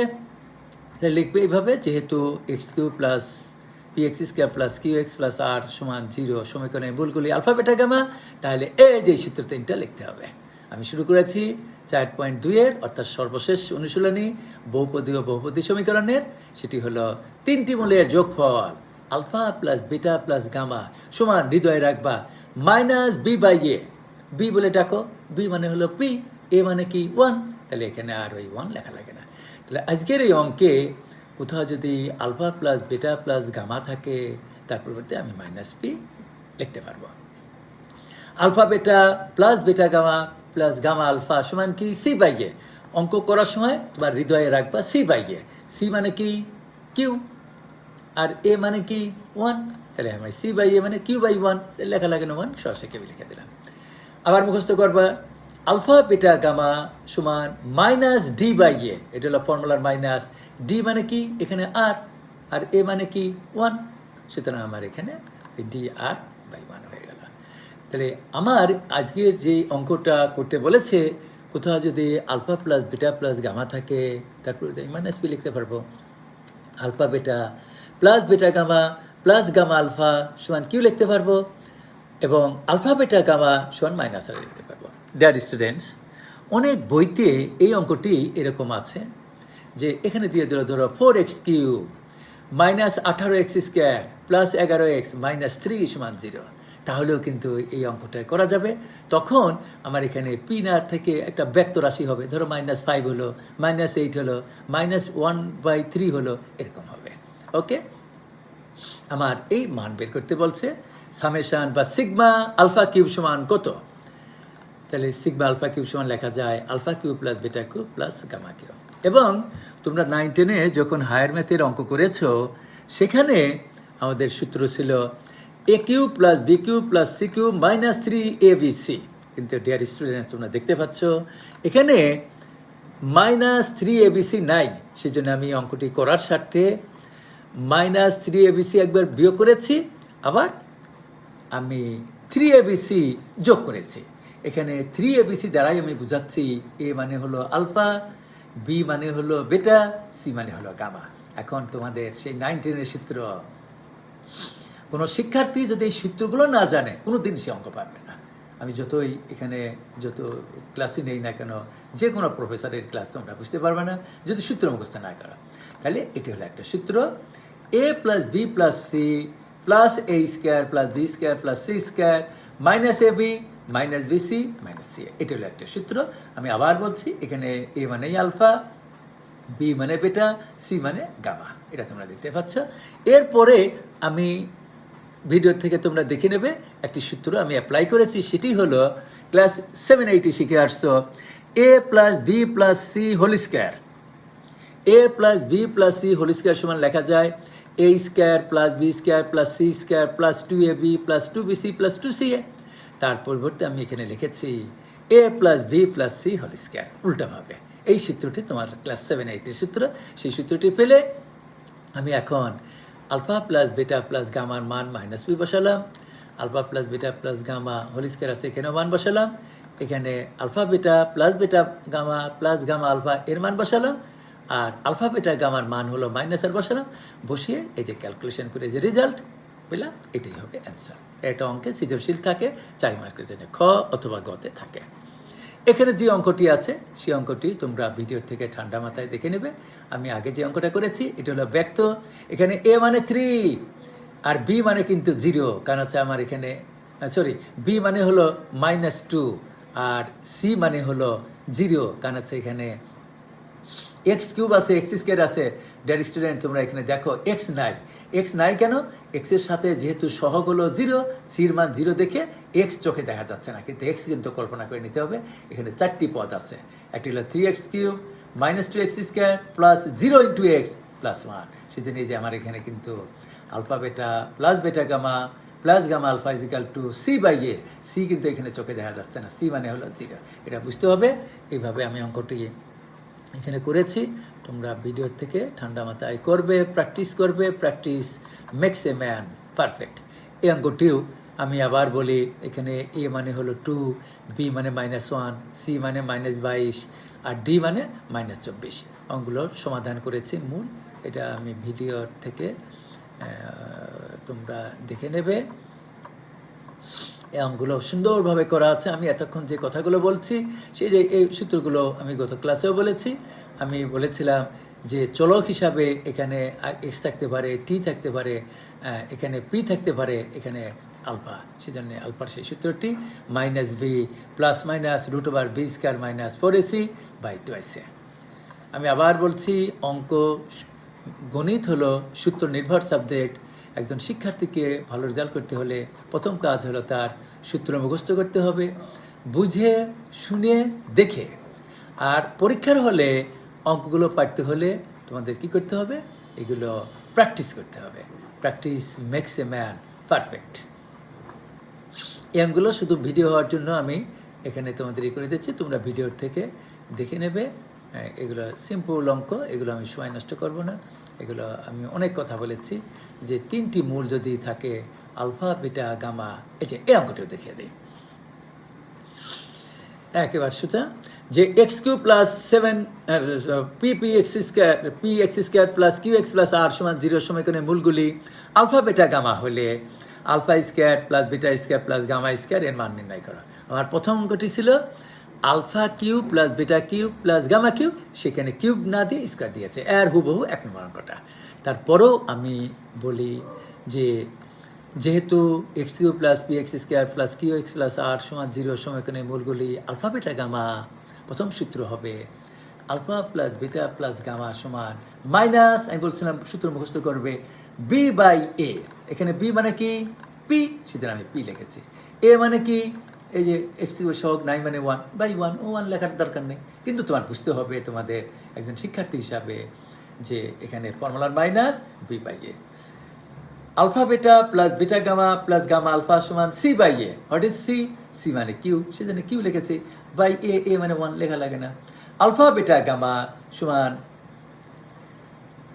Speaker 1: তাহলে লিখবে এইভাবে, যেহেতু x cube plus P X square plus Q x plus আর সমান 0 সমীকরণের মূলগুলি আলফা, বিটা, গামা। তাহলে এই যে সূত্র 3টা লিখতে হবে। আমি শুরু করেছি 4.2 অর্থাৎ সর্বশেষ অনুশীলনী বহুপদী ও বহুপদী সমীকরণের। সেটি হলো 3টি মূলের যোগফল alpha plus beta plus gamma সমান, হৃদয়ে রাখবা, -b/a। বি বলে ডাকো, বি মানে হলো পি, এ মানে কি 1, তাহলে এখানে আর ওই 1 লেখা লাগে না। তাহলে আজকের এই অঙ্কে কোথাও যদি alpha plus beta plus gamma থাকে, তার পরিবর্তে আমি -p লিখতে পারবো। Alpha beta plus beta gamma plus gamma alpha সমান কি c/a। অঙ্ক করার সময় তোমার হৃদয়ে রাখবা c/a। সি মানে কি কিউ, আর এ মানে কি 1, তাহলে আমি c/a মানে q/1 লেখা লাগে না, 1 সহজে কেউ লিখে দিলাম। আবার মুখস্থ করবা আলফা বিটা গামা সমান -d/a, এটা হলো ফর্মুলার মাইনাস। ডি মানে কি? এখানে আর এ মানে কি 1, সুতরাং আমার এখানে dr/1 হয়ে গেল। তাহলে আমার আজকের যে অঙ্কটা করতে বলেছে, কোথাও যদি alpha plus beta plus gamma থাকে, তারপরে -p লিখতে পারবো। Alpha beta plus beta gamma plus gamma alpha সমান কিউ লিখতে পারবো, এবং আলফা বিটা গামা সমান -r লিখতে পারবো। ডিয়ার স্টুডেন্টস, অনেক বইতে এই অঙ্কটি এরকম আছে যে এখানে দিয়ে দিল ধরো 4x cube -18x square plus 11x -3 সমান 0, তাহলেও কিন্তু এই অঙ্কটা করা যাবে। তখন আমার এখানে পি না থেকে একটা ব্যক্ত রাশি হবে, ধরো -5 হলো, -8 হলো, -1/3 হলো, এরকম হবে। ওকে, আমার এই মান বের করতে বলছে। সামেশন বা সিগমা আলফা কিউব সমান কত? তাহলে সিগমা আলফা কিউব সমান লেখা যায় alpha cube plus beta cube plus gamma cube. এবং তোমরা 9-10-এ যখন হায়ার ম্যাথের অঙ্ক করেছো, সেখানে আমাদের সূত্র ছিল a cube plus b cube plus c cube -3abc। কিন্তু ডিয়ার স্টুডেন্টস, তোমরা দেখতে পাচ্ছ এখানে -3abc নাই। সেজন্য আমি অঙ্কটি করার স্বার্থে -3abc একবার বিয়োগ করেছি, আবার আমি 3abc যোগ করেছি। এখানে 3abc দ্বারাই আমি বুঝাচ্ছি এ মানে হলো আলফা, বি মানে হলো বেটা, সি মানে হলো গামা। এখন তোমাদের সেই 9-10-এর সূত্র, কোনো শিক্ষার্থী যদি এই সূত্রগুলো না জানে, কোনো দিন সে অঙ্ক পারবে না। আমি যতই এখানে যত ক্লাসই নেই না কেন, যে কোনো প্রফেসরের ক্লাস তোমরা বুঝতে পারবে না যদি সূত্র মুখস্থ না করো। তাহলে এটি হলো একটা সূত্র, a plus b plus c plus A square plus b square plus c square -ab -bc -ca, এটা হলো একটা সূত্র। আমি আবার বলছি, এখানে এ মানে আলফা, বি মানে বেটা, সি মানে গামা, এটা তোমরা দেখতে পাচ্ছ। এরপরে আমি ভিডিও থেকে তোমরা দেখে নেবে একটি সূত্র আমি অ্যাপ্লাই করেছি, সেটি হলো ক্লাস 7-8 শিখে আসছো a plus b plus c whole square, a plus b plus c whole square সমান লেখা যায় a square plus b square plus c square plus 2ab plus 2bc plus 2ca। তার পরিবর্তে আমি এখানে লিখেছি a plus b plus c whole square উল্টাভাবে। এই সূত্রটি তোমার ক্লাস 7-8 সূত্র। সেই সূত্রটি পেলে আমি এখন আলফা প্লাস বেটা প্লাস গামার মান মাইনাস বি বসালাম, alpha plus beta plus gamma whole square আছে এখানেও মান বসালাম, এখানে alpha beta gamma plus gamma alpha এর মান বসালাম, আর আলফা বেটা গামার মান হলো মাইনাস আর বসালাম। বসিয়ে এই যে ক্যালকুলেশন করে যে রেজাল্ট পেলাম এটাই হবে অ্যান্সার। এটা অঙ্কে সৃজনশীল থাকে 4 মার্কের জন্য, খ অথবা গতে থাকে। এখানে যে অঙ্কটি আছে সেই অঙ্কটি তোমরা ভিডিওর থেকে ঠান্ডা মাথায় দেখে নেবে। আমি আগে যে অঙ্কটা করেছি এটা হলো ব্যক্ত। এখানে a মানে 3 আর b মানে কিন্তু 0, কারণ হচ্ছে আমার এখানে b মানে হলো -2 আর c মানে হলো 0, কারণ হচ্ছে এখানে x কিউব আছে, x স্কোয়ার আছে। ডিয়ার স্টুডেন্ট তোমরা এখানে দেখো x নাই কেন? x এর সাথে যেহেতু সহগ হলো 0, c এর মান 0 দেখে x চোখে দেখা যাচ্ছে না, কিন্তু x কিন্তু কল্পনা করে নিতে হবে। এখানে 4টি পদ আছে, একটি হলো 3x cube -2x square plus 0 into x plus 1। সেজন্য এই যে আমার এখানে কিন্তু alpha beta plus beta gamma plus gamma alpha is equal to c by a, c কিন্তু এখানে চোখে দেখা যাচ্ছে না, সি মানে হলো 0। এটা বুঝতে হবে। এইভাবে আমি অঙ্কটি এখানে করেছি। তোমরা ভিডিওর থেকে ঠান্ডা মাথায় করবে, প্র্যাকটিস করবে। Practice makes a man perfect. এই অঙ্কটিও আমি আবার বলি, এখানে এ মানে হলো 2, বি মানে -1, সি মানে -22 আর ডি মানে -24। অঙ্কগুলোর সমাধান করেছি মূল। এটা আমি ভিডিওর থেকে তোমরা দেখে নেবে। এই অঙ্কগুলো সুন্দরভাবে করা আছে। আমি এতক্ষণ যে কথাগুলো বলছি সেই যে এই সূত্রগুলো আমি গত ক্লাসেও বলেছি। আমি বলেছিলাম যে চলক হিসাবে এখানে এক্স থাকতে পারে, টি থাকতে পারে, এখানে পি থাকতে পারে, এখানে আলফা। সেজন্য আলফার সেই সূত্রটি -b plus minus √b² - 4ac by 2ac। আমি আবার বলছি, অঙ্ক গণিত হলো সূত্র নির্ভর সাবজেক্ট। একজন শিক্ষার্থীকে ভালো রেজাল্ট করতে হলে প্রথম কাজ হলো তার সূত্র মুখস্থ করতে হবে, বুঝে শুনে দেখে। আর পরীক্ষার হলে অঙ্কগুলো পারতে হলে তোমাদের কি করতে হবে? এগুলো প্র্যাকটিস করতে হবে। Practice makes a man perfect. এই অঙ্কগুলো শুধু ভিডিও হওয়ার জন্য আমি এখানে তোমাদের করে দিচ্ছি, তোমরা ভিডিওর থেকে দেখে নেবে। এগুলো সিম্পল অঙ্ক, এগুলো আমি সময় নষ্ট করব না। এগুলো আমি অনেক কথা বলেছি যে 3টি মূল যদি থাকে আলফা বেটা গামা, এই অঙ্কটিও দেখিয়ে দিই একেবারে সুতা যে x³ plus 7 px² plus qx plus r সমান 0 সমীকরণের মূলগুলি আলফা বেটা গামা হলে alpha square plus beta square plus gamma square এর মান নির্ণয় করা। আমার প্রথম অঙ্কটি ছিল alpha cube plus beta cube plus gamma cube, সেখানে কিউব না দিয়ে স্কোয়ার দিয়েছে, এর হুবহু 1 নম্বর অঙ্কটা। তারপরেও আমি বলি যে যেহেতু x³ plus px² plus qx plus r সমান 0 সমীকরণের মূলগুলি আলফা বেটা গামা, প্রথম সূত্র হবে alpha plus beta plus gamma সমান মাইনাস, আমি বলছিলাম সূত্র মুখস্থ করবে, b বাই a। এখানে b মানে কি? p, সেজন্য আমি p লিখেছি। a মানে কি? এই যে x³ সহগ 9 মানে 1/1, 1 লেখার দরকার নেই, কিন্তু তোমার বুঝতে হবে তোমাদের একজন শিক্ষার্থী হিসাবে যে এখানে ফর্মুলার minus b by a। Alpha beta plus beta gamma plus gamma alpha সমান c by a। What is c? c মানে কিউ, সেজন্য কিউ লিখেছি। বাই a, a মানে 1 লেখা লাগে না। আলফা বেটা গামা সমান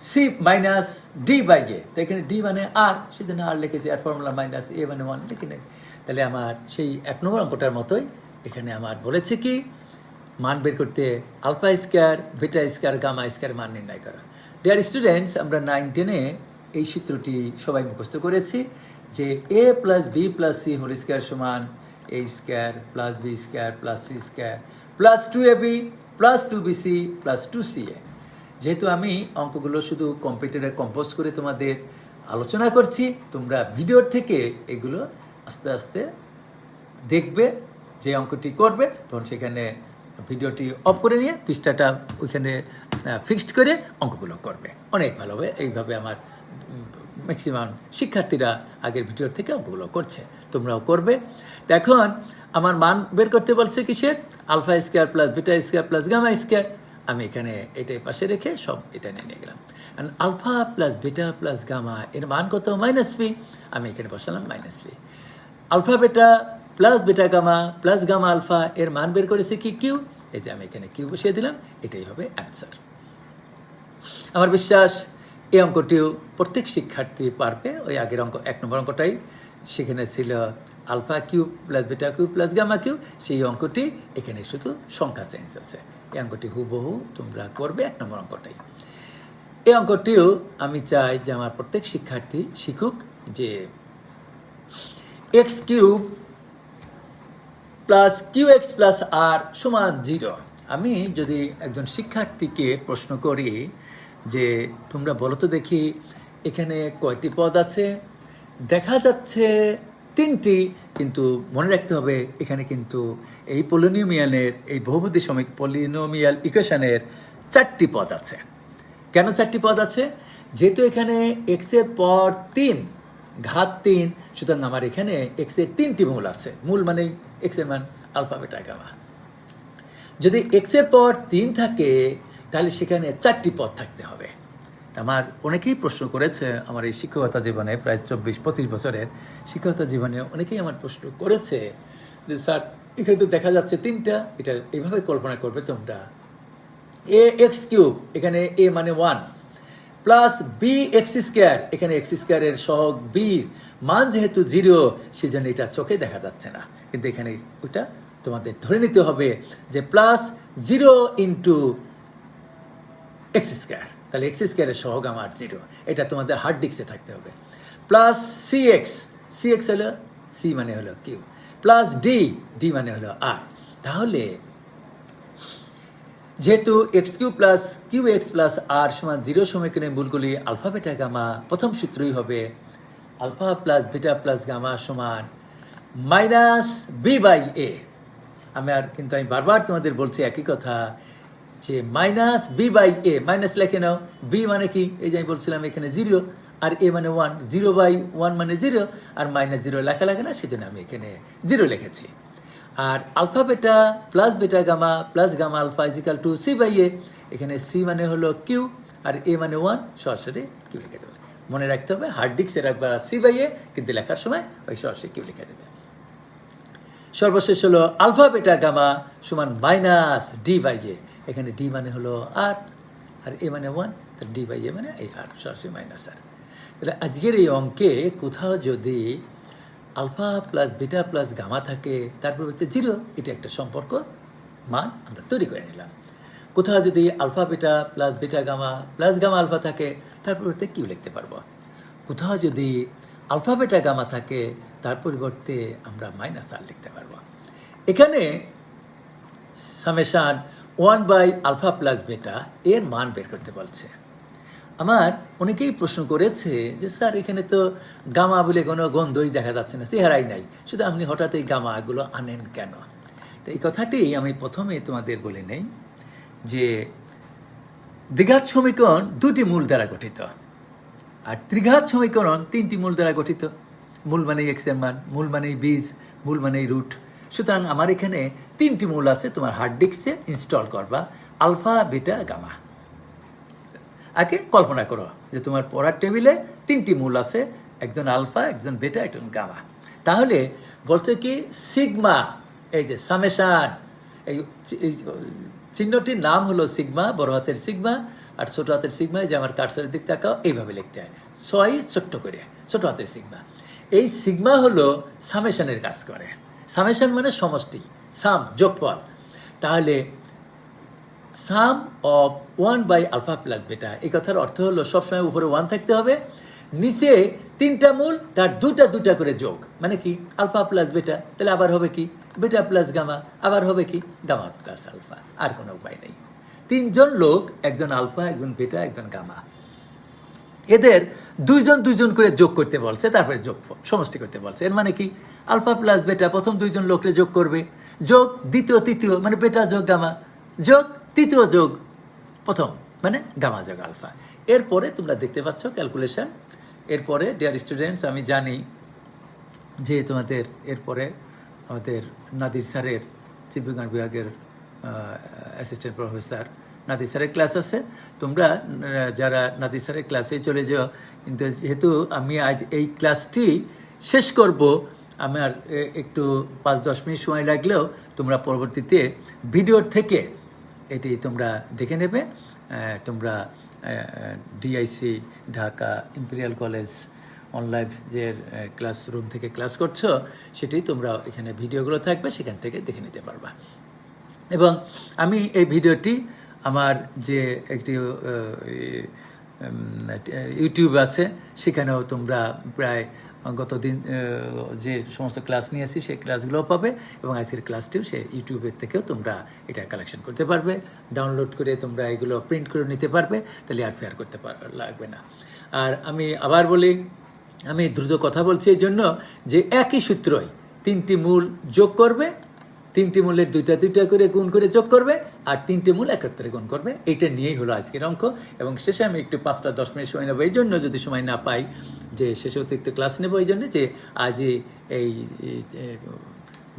Speaker 1: c minus d by a, তো এখানে d মানে r, সেজন্য r লিখেছি, আর ফর্মুলা মাইনাস a মানে 1 লিখে নেই। তাহলে আমার সেই 1 নম্বর অঙ্কটার মতোই এখানে আমার বলেছে কি মান বের করতে আলফা স্কোয়ার বেটা স্কোয়ার গামা স্কোয়ার মান নির্ণয় করা। ডিয়ার স্টুডেন্টস, আমরা 9-10-এ এই সূত্রটি সবাই মুখস্থ করেছি যে a plus b plus c whole square সমান a square plus b square plus c square plus 2ab plus 2bc plus 2ca। যেহেতু আমি অঙ্কগুলো শুধু কম্পিউটারে কম্পোজ করে তোমাদের আলোচনা করছি, তোমরা ভিডিওর থেকে এগুলো আস্তে আস্তে দেখবে। যে অঙ্কটি করবে তখন সেখানে ভিডিওটি অফ করে নিয়ে পৃষ্ঠাটা ওইখানে ফিক্সড করে অঙ্কগুলো করবে, অনেক ভালো হবে। এইভাবে আমার ম্যাক্সিমাম শিক্ষার্থীরা আগের ভিডিওর থেকে অঙ্কগুলো করছে, তোমরাও করবে। তো এখন আমার মান বের করতে বলছে কিসের? Alpha square plus beta square plus gamma square. আমি এখানে এটাই পাশে রেখে সব এটা নিয়ে গেলাম। Alpha plus beta plus gamma এর মান কত? Minus b. আমি এখানে বসালাম minus b. Alpha beta plus beta gamma plus gamma alpha এর মান বের করেছে কি? কিউ। এই যে আমি এখানে কিউ বসিয়ে দিলাম, এটাই হবে অ্যান্সার। আমার বিশ্বাস এই অঙ্কটিও প্রত্যেক শিক্ষার্থী পারবে। ওই আগের অঙ্ক 1 নম্বর অঙ্কটাই সেখানে ছিল alpha cube plus beta cube plus gamma cube, সেই অঙ্কটি এখানে শুধু সংখ্যা চেঞ্জ আছে। এই অঙ্কটি হুবহু তোমরা করবে 1 নম্বর অঙ্কটাই। এই অঙ্কটিও আমি চাই যে আমার প্রত্যেক শিক্ষার্থী শিখুক যে x cube plus Q x plus আর সমান 0। আমি যদি একজন শিক্ষার্থীকে প্রশ্ন করি যে তোমরা বলো তো দেখি এখানে কয়টি পদ আছে, দেখা যাচ্ছে 3টি, কিন্তু মনে রাখতে হবে এখানে কিন্তু এই পলিনোমিয়ালের, এই বহুপদী সমীক পলিনোমিয়াল ইকুয়েশনের 4টি পদ আছে। কেন 4টি পদ আছে? যেহেতু এখানে এক্সের পর 3 ঘাত 3, সুতরাং আমার এখানে এক্সের 3টি মূল আছে। মূল মানে এক্সের মান আলফা বেটা গামা। যদি এক্সের পর 3 থাকে তাহলে সেখানে 4টি পদ থাকতে হবে। আমার অনেকেই প্রশ্ন করেছে আমার এই শিক্ষকতা জীবনে, প্রায় 24-25 বছরের শিক্ষকতা জীবনে অনেকেই আমার প্রশ্ন করেছে যে স্যার এখানে তো দেখা যাচ্ছে 3টা, এটা এইভাবে কল্পনা করবে তোমরা, এ এক্স কিউব এখানে এ মানে 1 প্লাস বি এক্স স্কোয়ার, এখানে এক্স স্কোয়ারের সহগ বির মান যেহেতু 0 সেজন্য এটা চোখে দেখা যাচ্ছে না, কিন্তু এখানে ওইটা তোমাদের ধরে নিতে হবে যে প্লাস 0 ইন্টু এক্স স্কোয়ার, তাহলে এক্স স্কোয়ারের সহগ আমার 0, এটা তোমাদের হার্ড ডিস্কে থাকতে হবে। প্লাস সি এক্স হলো সি মানে হলো কিউ, প্লাস ডি মানে হলো আর। তাহলে যেহেতু x cube plus Q x plus আর সমান 0 সমীকরণের মূলগুলি আলফা বেটা গামা, প্রথম সূত্রই হবে alpha plus beta plus gamma সমান মাইনাস বি বাই এ। আমি বারবার তোমাদের বলছি একই কথা যে minus B by a, minus লেখে নাও। বি মানে কি? এই যে আমি বলছিলাম এখানে 0 আর এ মানে 1, 0/1 মানে 0, আর মাইনাস 0 লেখা লাগে না, সেজন্য আমি এখানে 0 লিখেছি। আর alpha beta plus beta gamma plus gamma alpha is equal to c by a, এখানে সি মানে হলো কিউ আর এ মানে 1, সরাসরি কিউ লিখে দেবে। মনে রাখতে হবে হার্ড ডিস্কে রাখবা সি বাই এ, কিন্তু লেখার সময় ওই সরাসরি কিউ লিখে দেবে। সর্বশেষ হলো আলফা বেটা গামা সমান মাইনাস ডি বাই এ, এখানে ডি মানে হলো আর এ মানে 1, তার ডি বাই এ মানে এই আর, সরাসরি মাইনাস আর। তাহলে আজকের এই অঙ্কে কোথাও যদি alpha plus beta plus gamma থাকে তার পরিবর্তে 0, এটা একটা সম্পর্ক মান আমরা তৈরি করে নিলাম। কোথাও যদি alpha beta plus beta gamma plus gamma alpha থাকে তার পরিবর্তে কিউ লিখতে পারবো। কোথাও যদি আলফা বিটা গামা থাকে তার পরিবর্তে আমরা মাইনাস আর লিখতে পারবো। এখানে সামেশান 1/আলফা প্লাস বেটা এর মান বের করতে বলছে। আমার অনেকেই প্রশ্ন করেছে যে স্যার এখানে তো গামা বলে কোনো গন্ধই দেখা যাচ্ছে না, চেহারাই নাই, শুধু আপনি হঠাৎ এই গামাগুলো আনেন কেন? তো এই কথাটি আমি প্রথমে তোমাদের বলে নেই যে দ্বিঘাত সমীকরণ 2টি মূল দ্বারা গঠিত, আর ত্রিঘাত সমীকরণ 3টি মূল দ্বারা গঠিত। মূল মানেই এক্স এর মান, মূল মানেই বীজ, মূল মানেই রুট। সুতরাং আমার এখানে 3টি মূল আছে, তোমার হার্ড ডিস্কে ইনস্টল করবা আলফা বিটা গামা। আগে কল্পনা করো যে তোমার পড়ার টেবিলে 3টি মূল আছে, একজন আলফা, একজন বেটা, একজন গামা। তাহলে বলছে কি সিগমা, এই যে সামেশান, এই চিহ্নটির নাম হলো সিগমা, বড় হাতের সিগমা আর ছোট হাতের সিগমা। যে আমার কার্সরের দিক তাকাও, এইভাবে লিখতে হয়, ছয় ছোট্ট করে ছোট হাতের সিগমা। এই সিগমা হলো সামেশানের কাজ করে। সামেশান মানে সমষ্টি, সাম যোগফল। তাহলে সাম অফ 1/আলফা প্লাস বেটা, এই কথার অর্থ হলো সবসময় উপরে 1 থাকতে হবে, নিচে 3টা মূল, তার 2টা করে যোগ, মানে কি আলফা প্লাস বেটা, তাহলে আবার হবে কি বেটা প্লাস গামা, আবার হবে কি গামা প্লাস আলফা। আর কোনো উপায় নেই। 3জন লোক, একজন আলফা, একজন বেটা, একজন গামা, এদের 2জন করে যোগ করতে বলছে, তারপরে যোগ সমষ্টি করতে বলছে। এর মানে কি আলফা প্লাস বেটা প্রথম 2জন লোককে যোগ করবে, যোগ দ্বিতীয় তৃতীয় মানে বেটা যোগ গামা, যোগ তৃতীয় যোগ প্রথম মানে গামা যোগ আলফা। এরপরে তোমরা দেখতে পাচ্ছ ক্যালকুলেশন এরপরে ডিয়ার স্টুডেন্টস, আমি জানি যে তোমাদের এরপরে আমাদের নাদির স্যারের জীববিজ্ঞান বিভাগের অ্যাসিস্ট্যান্ট প্রফেসর নাদির স্যারের ক্লাস আছে। তোমরা যারা নাদির স্যারের ক্লাসে চলে যাও, কিন্তু যেহেতু আমি আজ এই ক্লাসটি শেষ করব, আমার একটু 5-10 মিনিট সময় লাগলেও তোমরা পরবর্তীতে ভিডিওর থেকে এটি তোমরা দেখে নেবে। তোমরা DIC Dhaka imperial college online যে ক্লাসরুম থেকে ক্লাস করছো, সেটি তোমরা এখানে ভিডিওগুলো থাকবে, সেখান থেকে দেখে নিতে পারবা। এবং আমি এই ভিডিওটি আমার যে একটি ইউটিউব আছে, সেখানেও তোমরা প্রায় গতদিন যে সমস্ত ক্লাস নিয়েছি সেই ক্লাসগুলোও পাবে, এবং আজকের ক্লাসটিও সেই ইউটিউবের থেকেও তোমরা এটা কালেকশন করতে পারবে, ডাউনলোড করে তোমরা এগুলো প্রিন্ট করে নিতে পারবে, তাহলে আর ফেয়ার করতে লাগবে না। আর আমি আবার বলি, আমি দ্রুত কথা বলছি এই জন্য যে একই সূত্রই 3টি মূল যোগ করবে, 3টি মূলের 2টা করে গুণ করে যোগ করবে, আর 3টি মূল একত্রে গুণ করবে। এইটা নিয়েই হলো আজকের অঙ্ক। এবং শেষে আমি একটু 5-10 মিনিট সময় নেবো, এই জন্য যদি সময় না পাই যে শেষে অতিরিক্ত ক্লাস নেবো, এই জন্য যে আজ এই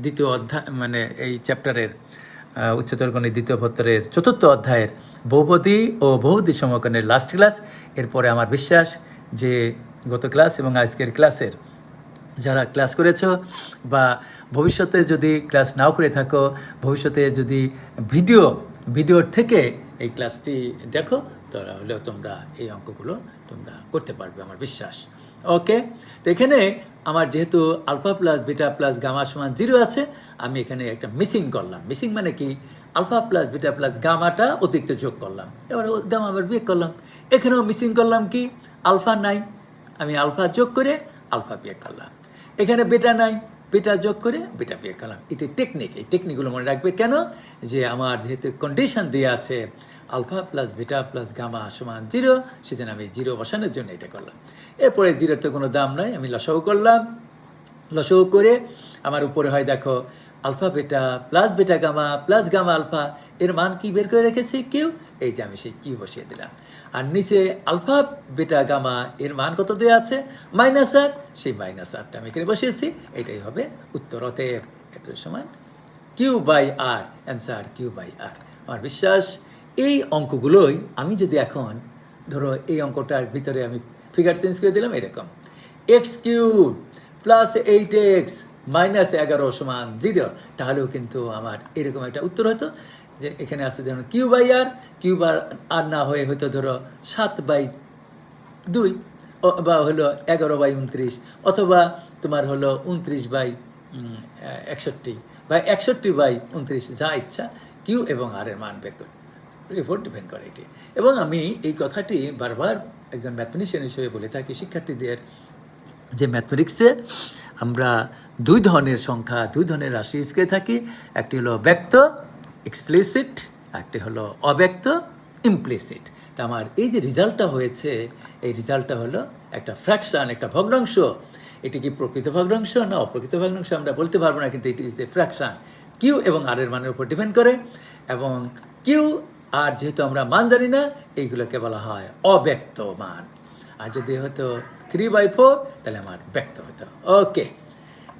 Speaker 1: দ্বিতীয় অধ্যায়, মানে এই চ্যাপ্টারের উচ্চতর গণিত দ্বিতীয় পত্রের 4র্থ অধ্যায়ের বহুপদী ও বহুপদী সমীকরণের লাস্ট ক্লাস। এরপরে আমার বিশ্বাস যে গত ক্লাস এবং আজকের ক্লাসের যারা ক্লাস করেছো, বা ভবিষ্যতে যদি ক্লাস নাও করে থাকো, ভবিষ্যতে যদি ভিডিওর থেকে এই ক্লাসটি দেখো, তাহলে তোমরা এই অঙ্কগুলো তোমরা করতে পারবে, আমার বিশ্বাস। ওকে, তো এখানে আমার যেহেতু alpha plus beta plus gamma সমান 0 আছে, আমি এখানে একটা মিসিং করলাম। মিসিং মানে কি? আলফা প্লাস বিটা প্লাস গামাটা অতিরিক্ত যোগ করলাম, এবার গামা আবার বিয়োগ করলাম। এখানেও মিসিং করলাম কি? আলফা নাই, আমি আলফা যোগ করে আলফা বিয়োগ করলাম। এখানে বেটা নাই, বেটা যোগ করে বেটা বিয়োগ করলাম। এটি টেকনিক, এই টেকনিকগুলো মনে রাখবে। কেন? যে আমার যেহেতু কন্ডিশন দিয়ে আছে alpha plus beta plus gamma সমান 0, সেজন্য আমি 0 বসানোর জন্য এটা করলাম। এরপরে 0-র তো কোনো দাম নয়, আমি লসাগু করলাম। লসাগু করে আমার উপরে হয় দেখো alpha beta plus beta gamma plus gamma alpha, এর মান কি বের করে রেখেছি? কিউ। এই যে আমি সেই কিউ বসিয়ে দিলাম। আর নিচে আলফা বেটা গামা এর মান কত দেওয়া আছে? -8, সেই -8টা আমি এখানে বসিয়েছি। এটাই হবে উত্তর। অতএব এটার সমান Q/R, অ্যান্সার Q/R। আমার বিশ্বাস এই অঙ্কগুলোই আমি যদি এখন ধরো এই অঙ্কটার ভিতরে আমি ফিগার চেঞ্জ করে দিলাম এরকম, x³ প্লাস 8x মাইনাস 11 সমান 0, তাহলেও কিন্তু আমার এরকম একটা উত্তর হতো। যে এখানে আসছে যেমন Q/R, Q/R না হয়ে হয়তো ধরো 7/2 বা হলো 11/29, অথবা তোমার হলো 29/61 বা 61/29, যা ইচ্ছা। কিউ এবং আর এর মান বের করে উপর ডিপেন্ড করে এটি। এবং আমি এই কথাটি বারবার একজন ম্যাথমেটিশিয়ান হিসেবে বলে থাকি শিক্ষার্থীদের, যে ম্যাথমেটিক্সে আমরা 2 ধরনের সংখ্যা, 2 ধরনের রাশি শিখে থাকি। একটি হলো ব্যক্ত এক্সপ্লিসিট, একটি হলো অব্যক্ত ইমপ্লিসিট। তা আমার এই যে রেজাল্টটা হয়েছে, এই রেজাল্টটা হলো একটা ফ্র্যাকশন, একটা ভগ্নাংশ। এটি কি প্রকৃত ভগ্নাংশ না অপ্রকৃত ভগ্নাংশ আমরা বলতে পারবো না, কিন্তু এটি ইজ এ ফ্র্যাকশন। কিউ এবং আর এর মানের উপর ডিপেন্ড করে। এবং কিউ আর যেহেতু আমরা মান জানি না, এইগুলোকে বলা হয় অব্যক্ত মান। আর যদি হতো 3/4, তাহলে আমার ব্যক্ত হতো। ওকে,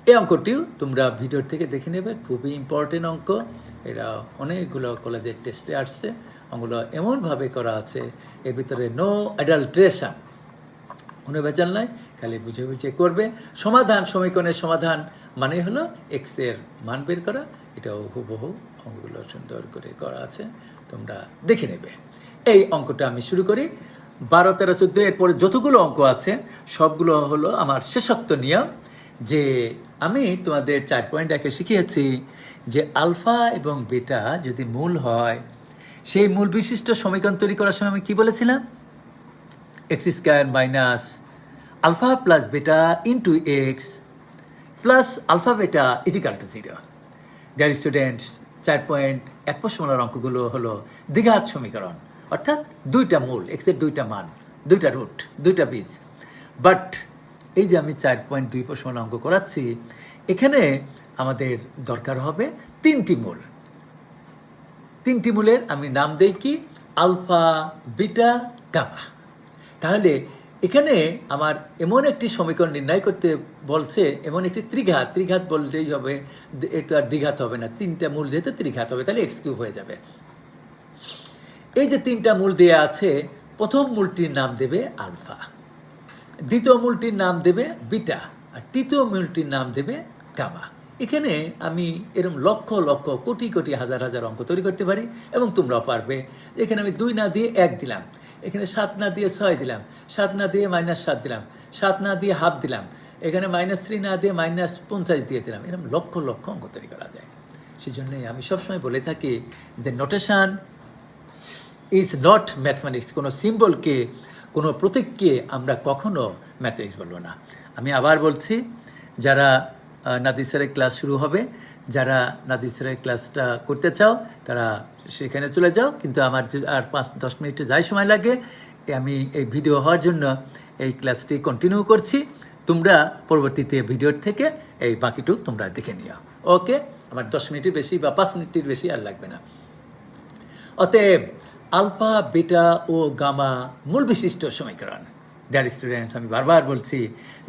Speaker 1: এই অঙ্কটিও তোমরা ভিডিওর থেকে দেখে নেবে, খুবই ইম্পর্টেন্ট অঙ্ক। এটা অনেকগুলো কলেজের টেস্টে আসছে। অঙ্কগুলো এমনভাবে করা আছে, এর ভিতরে নো অ্যাডাল্ট্রেশন, কোনো ভেজাল নাই, খালি বুঝে বুঝে করবে। সমাধান, সমীকরণের সমাধান মানে হলো এক্স এর মান বের করা। এটাও হুবহু অঙ্কগুলো সুন্দর করে করা আছে, তোমরা দেখে নেবে। এই অঙ্কটা আমি শুরু করি। 12, 13, 14 এরপরে যতগুলো অঙ্ক আছে সবগুলো হলো আমার শেষোক্ত নিয়ম। যে আমি তোমাদের 4.1 শিখিয়েছি যে আলফা এবং বেটা যদি মূল হয়, সেই মূল বিশিষ্ট সমীকরণ তৈরি করার সময় আমি কি বলেছিলাম? x² minus alpha plus beta into x plus alpha beta is equal to 0। যার স্টুডেন্ট 4.1 প্রশ্নমালার অঙ্কগুলো হলো দ্বিঘাত সমীকরণ, অর্থাৎ 2টা মূল, এক্সের 2টা মান, 2টা রুট, 2টা বীজ। বাট এই যে আমি 4.2 প্রশ্নমালা অঙ্ক করাচ্ছি, এখানে আমাদের দরকার হবে 3টি মূল। 3টি মূলের আমি নাম দেই কি? Alpha, beta, gamma. তাহলে এখানে আমার এমন একটি সমীকরণ নির্ণয় করতে বলছে, এমন একটি ত্রিঘাত বলতেই হবে, এটা আর দ্বিঘাত হবে না, তিনটা মূল যেহেতু ত্রিঘাত হবে তাহলে এক্স কিউব হয়ে যাবে। এই যে তিনটা মূল দেয়া আছে, প্রথম মূলটির নাম দেবে আলফা, দ্বিতীয় মূলটির নাম দেবে বিটা, আর তৃতীয় মূলটির নাম দেবে গামা। এখানে আমি এরকম লক্ষ লক্ষ কোটি কোটি হাজার হাজার অঙ্ক তৈরি করতে পারি এবং তোমরাও পারবে। এখানে আমি 2 না দিয়ে 1 দিলাম, এখানে 7 না দিয়ে 6 দিলাম, 7 না দিয়ে -7 দিলাম, 7 না দিয়ে হাফ দিলাম, এখানে -3 না দিয়ে -50 দিয়ে দিলাম। এরকম লক্ষ লক্ষ অঙ্ক তৈরি করা যায়। সেই জন্যই আমি সবসময় বলে থাকি যে নোটেশন ইজ নট ম্যাথমেটিক্স। কোনো সিম্বলকে, কোনো প্রতীককে আমরা কখনো ম্যাথমেটিক্স বলবো না। আমি আবার বলছি, যারা নাদির স্যারের ক্লাস শুরু হবে, যারা নাদির স্যারের ক্লাসটা করতে চাও তারা সেখানে চলে যাও, কিন্তু আমার আর 5-10 মিনিটে যাই সময় লাগে, আমি এই ভিডিও হওয়ার জন্য এই ক্লাসটি কন্টিনিউ করছি। তোমরা পরবর্তীতে ভিডিওর থেকে এই বাকিটুক তোমরা দেখে নিও। ওকে, আমার 10 মিনিটের বেশি বা 5 মিনিটের বেশি আর লাগবে না। অতএব আলফা, বিটা ও গামা মূল বিশিষ্ট সমীকরণ। ডিয়ার স্টুডেন্টস, আমি বারবার বলছি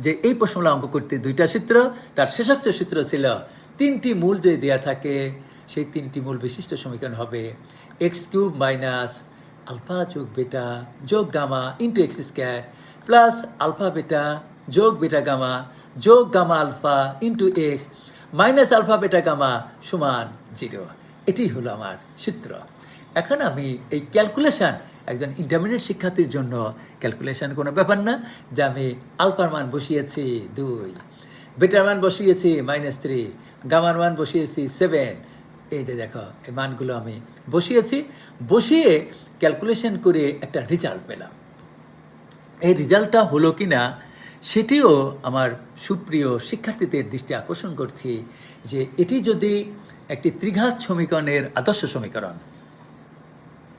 Speaker 1: যে এই প্রশ্নগুলো অঙ্ক করতে 2টা সূত্র, তার শেষোক্ত সূত্র ছিল 3টি মূল যদি দেওয়া থাকে, সেই 3টি মূল বিশিষ্ট সমীকরণ হবে এক্স কিউব মাইনাস আলফা যোগ বেটা যোগ gamma into x square plus alpha beta যোগ বেটা গামা যোগ gamma alpha into x minus alpha beta gamma সমান 0। এটি হলো আমার সূত্র। এখন আমি এই ক্যালকুলেশন, একজন ইন্টারমিডিয়েট শিক্ষার্থীর জন্য ক্যালকুলেশন কোনো ব্যাপার না, যে আমি আলফার মান বসিয়েছি 2, বেটার মান বসিয়েছি -3, গামার মান বসিয়েছি 7। এই যে দেখো, এই মানগুলো আমি বসিয়ে ক্যালকুলেশন করে একটা রেজাল্ট পেলাম। এই রেজাল্টটা হলো কি না সেটিও আমার সুপ্রিয় শিক্ষার্থীদের দৃষ্টি আকর্ষণ করছি, যে এটি যদি একটি ত্রিঘাত সমীকরণের আদর্শ সমীকরণ,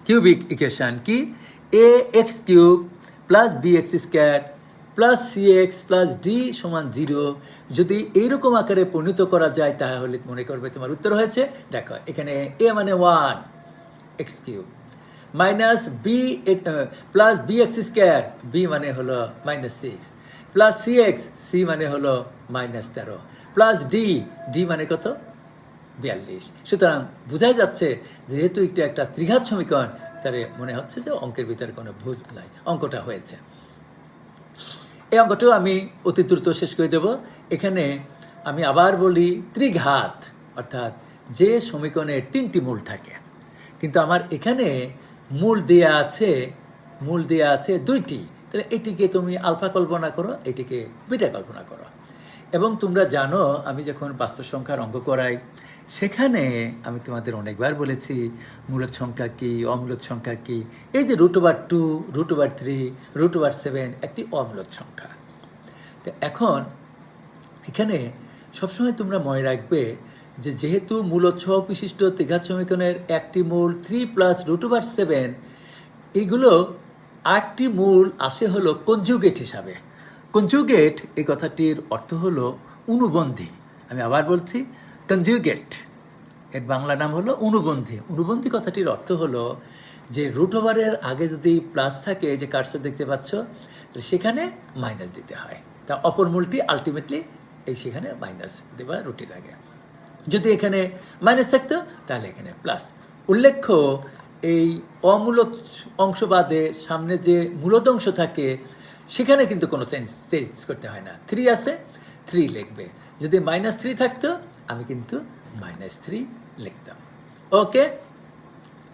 Speaker 1: কিউবিক ইকুয়েশন কি a x cube plus B x square plus c x plus d সমান 0 যদি এইরকম আকারে পরিণত করা যায়, তাহলে মনে করবে তোমার উত্তর হয়েছে। দেখো, এখানে এ মানে 1 x cube minus b plus B x square, b মানে হলো -6 প্লাস সি এক্স, সি মানে হলো -13 প্লাস ডি, ডি মানে কত 42। সুতরাং বোঝাই যাচ্ছে যেহেতু এটা একটা ত্রিঘাত সমীকরণ, তাহলে মনে হচ্ছে যে অঙ্কের ভিতরে কোনো ভুল নাই, অঙ্কটা হয়েছে। এই অঙ্কটাও আমি অতি দ্রুত শেষ করে দেব। এখানে আমি আবার বলি ত্রিঘাত, অর্থাৎ যে সমীকরণের 3টি মূল থাকে, কিন্তু আমার এখানে মূল দেয়া আছে 2টি। তাহলে এটিকে তুমি আলফা কল্পনা করো, এটিকে বিটা কল্পনা করো। এবং তোমরা জানো, আমি যখন বাস্তব সংখ্যার অঙ্ক করাই, সেখানে আমি তোমাদের অনেকবার বলেছি মূলদ সংখ্যা কি, অমূলদ সংখ্যা কি। এই যে √2, √3, √7 একটি অমূলদ সংখ্যা। তো এখন এখানে সবসময় তোমরা মনে রাখবে যে যেহেতু মূলদ সহগ বিশিষ্ট ত্রিঘাত সমীকরণের একটি মূল 3 প্লাস √7, এইগুলো আরেকটি মূল আসে হলো কনজুগেট হিসাবে। কনজুগেট এই কথাটির অর্থ হলো অনুবন্ধী। আমি আবার বলছি, কনজুগেট এর বাংলা নাম হলো অনুবন্ধী। অনুবন্ধী কথাটির অর্থ হলো যে √এর আগে যদি প্লাস থাকে, যে কার্সর দেখতে পাচ্ছ, সেখানে মাইনাস দিতে হয়। তা অপর মূলটি আলটিমেটলি এই সেখানে মাইনাস দেবা √এর আগে। যদি এখানে মাইনাস থাকতো তাহলে এখানে প্লাস। উল্লেখ্য, এই অমূলদ অংশ বাদে সামনে যে মূলদ অংশ থাকে সেখানে কিন্তু কোনো চেঞ্জ করতে হয় না। 3 আছে, 3 লিখবে। যদি -3 থাকতো আমি কিন্তু -3 লিখতাম। ওকে,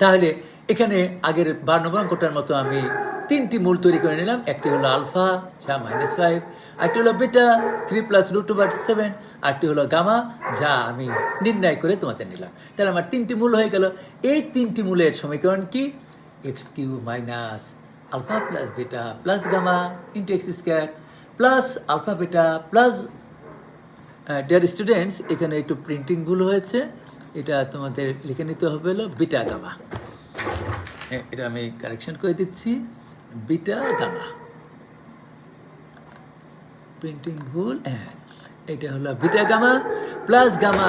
Speaker 1: তাহলে এখানে আগের 12 নম্বর অঙ্কটার মতো আমি 3টি মূল তৈরি করে নিলাম। একটি হলো আলফা, যা -5, আরেকটি হলো বিটা 3 প্লাস √7, আরেকটি হলো গামা, যা আমি নির্ণয় করে তোমাদের নিলাম। তাহলে আমার 3টি মূল হয়ে গেল। এই 3টি মূলের সমীকরণ কি? X cube minus alpha plus beta plus gamma into x square plus alpha beta plus, dear students, এখানে একটু প্রিন্টিং ভুল হয়েছে, এটা তোমাদের লিখে নিতে হবে হলো বিটা গামা। এটা আমি কারেকশন করে দিচ্ছি, বিটা গামা, প্রিন্টিং ভুল। হ্যাঁ, এটা হলো beta gamma plus gamma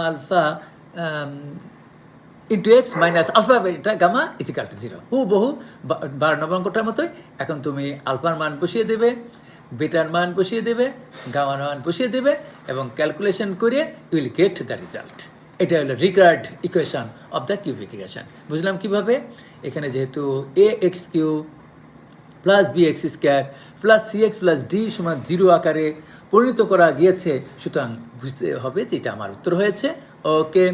Speaker 1: alpha into x minus alpha beta gamma is equal to 0। হুবহু 12 নম্বর অঙ্কটার মতোই। এখন তুমি আলফার মান বসিয়ে দেবে, বেটার মান বসিয়ে দেবে, গামার মান বসিয়ে দেবে এবং ক্যালকুলেশন করে you will get the result. এটা হলো regard equation of the cubic equation. বুঝলাম কিভাবে? এখানে যেহেতু a x cube plus B x square plus c x plus d সমান 0 আকারে পরিণত করা গিয়েছে, সুতরাং বুঝতে হবে যে এটা আমার উত্তর হয়েছে। ওকে,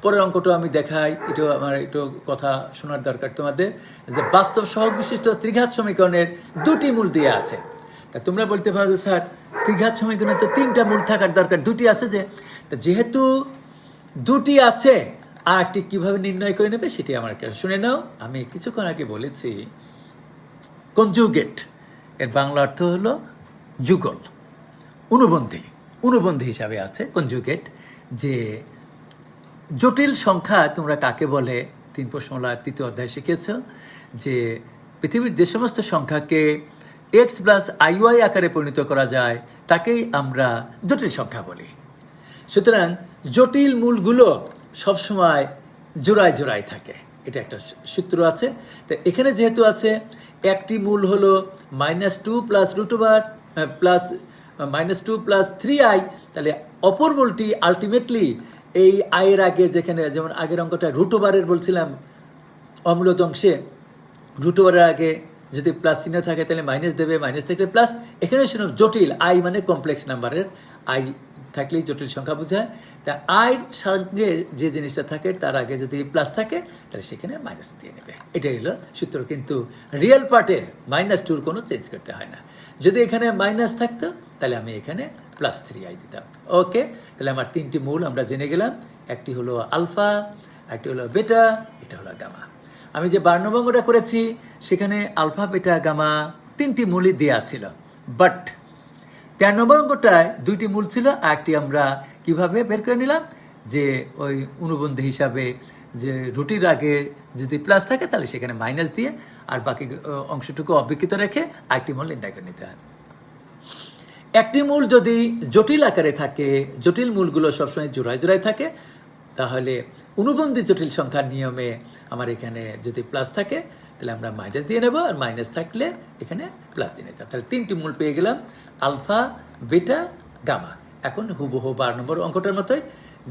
Speaker 1: পরের অঙ্কটা আমি দেখাই। এটাও আমার একটু কথা শোনার দরকার তোমাদের, যে বাস্তব সহগ বিশিষ্ট ত্রিঘাত সমীকরণের 2টি মূল দিয়ে আছে। তা তোমরা বলতে পারো যে স্যার ত্রিঘাত সমীকরণে তো 3টা মূল থাকার দরকার, 2টি আছে যে। যেহেতু 2টি আছে, আর একটি কীভাবে নির্ণয় করে নেবে সেটি আমার কাছে শুনে নাও। আমি কিছুক্ষণ আগে বলেছি কনজুগেট, এর বাংলা অর্থ হলো যুগল, অনুবন্ধী হিসাবে আছে কনজুগেট। যে জটিল সংখ্যা তোমরা কাকে বলে 3 প্রশ্নমালার 3য় অধ্যায় শিখেছ, যে পৃথিবীর যে সমস্ত সংখ্যাকে এক্স প্লাস আইওয়াই আকারে পরিণত করা যায় তাকেই আমরা জটিল সংখ্যা বলি। সুতরাং জটিল মূলগুলো সবসময় জোড়ায় জোড়ায় থাকে, এটা একটা সূত্র আছে। তো এখানে যেহেতু আছে একটি মূল হলো -2 প্লাস √ প্লাস -2 প্লাস 3i, তাহলে অপর মূলটি আলটিমেটলি এই আয়ের আগে, যেখানে যেমন আগের অঙ্কটা √ বলছিলাম অমূলত অংশে, √ আগে যদি প্লাস চিহ্ন থাকে তাহলে মাইনাস দেবে, মাইনাস থাকলে প্লাস। এখানে শুনো জটিল, আই মানে কমপ্লেক্স নাম্বারের, আই থাকলেই জটিল সংখ্যা বোঝায়। তা আয়ের সঙ্গে যে জিনিসটা থাকে তার আগে যদি প্লাস থাকে তাহলে সেখানে মাইনাস দিয়ে নেবে, এটাই হলো সূত্র। কিন্তু রিয়েল পার্টের -2 কোনো চেঞ্জ করতে হয় না। যদি এখানে মাইনাস থাকতো তাহলে আমি এখানে +3i দিতাম। ওকে, তাহলে আমার 3টি মূল আমরা জেনে গেলাম। একটি হলো আলফা, একটি হলো বেটা, এটা হলো গামা। আমি যে 12 নম্বর অঙ্কটা করেছি সেখানে আলফা বেটা গামা 3টি মূলই দেওয়া ছিল, বাট 13 নম্বর অঙ্কটায় 2টি মূল ছিল। একটি আমরা কিভাবে বের করে নিলাম, যে ওই অনুবন্ধী হিসাবে যে রুটির আগে যদি প্লাস থাকে তাহলে সেখানে মাইনাস দিয়ে আর বাকি অংশটুকু অবিকৃত রেখে আরেকটি মূল নির্ণয় করে নিতে হয়। একটি মূল যদি জটিল আকারে থাকে, জটিল মূলগুলো সবসময় জোড়ায় জোড়ায় থাকে, তাহলে অনুবন্ধী জটিল সংখ্যার নিয়মে আমার এখানে যদি প্লাস থাকে তাহলে আমরা মাইনাস দিয়ে নেব, আর মাইনাস থাকলে এখানে প্লাস দিয়ে নিতাম। তাহলে 3টি মূল পেয়ে গেলাম, আলফা বেটা গামা। এখন হুবহু 12 নম্বর অঙ্কটার মতোই,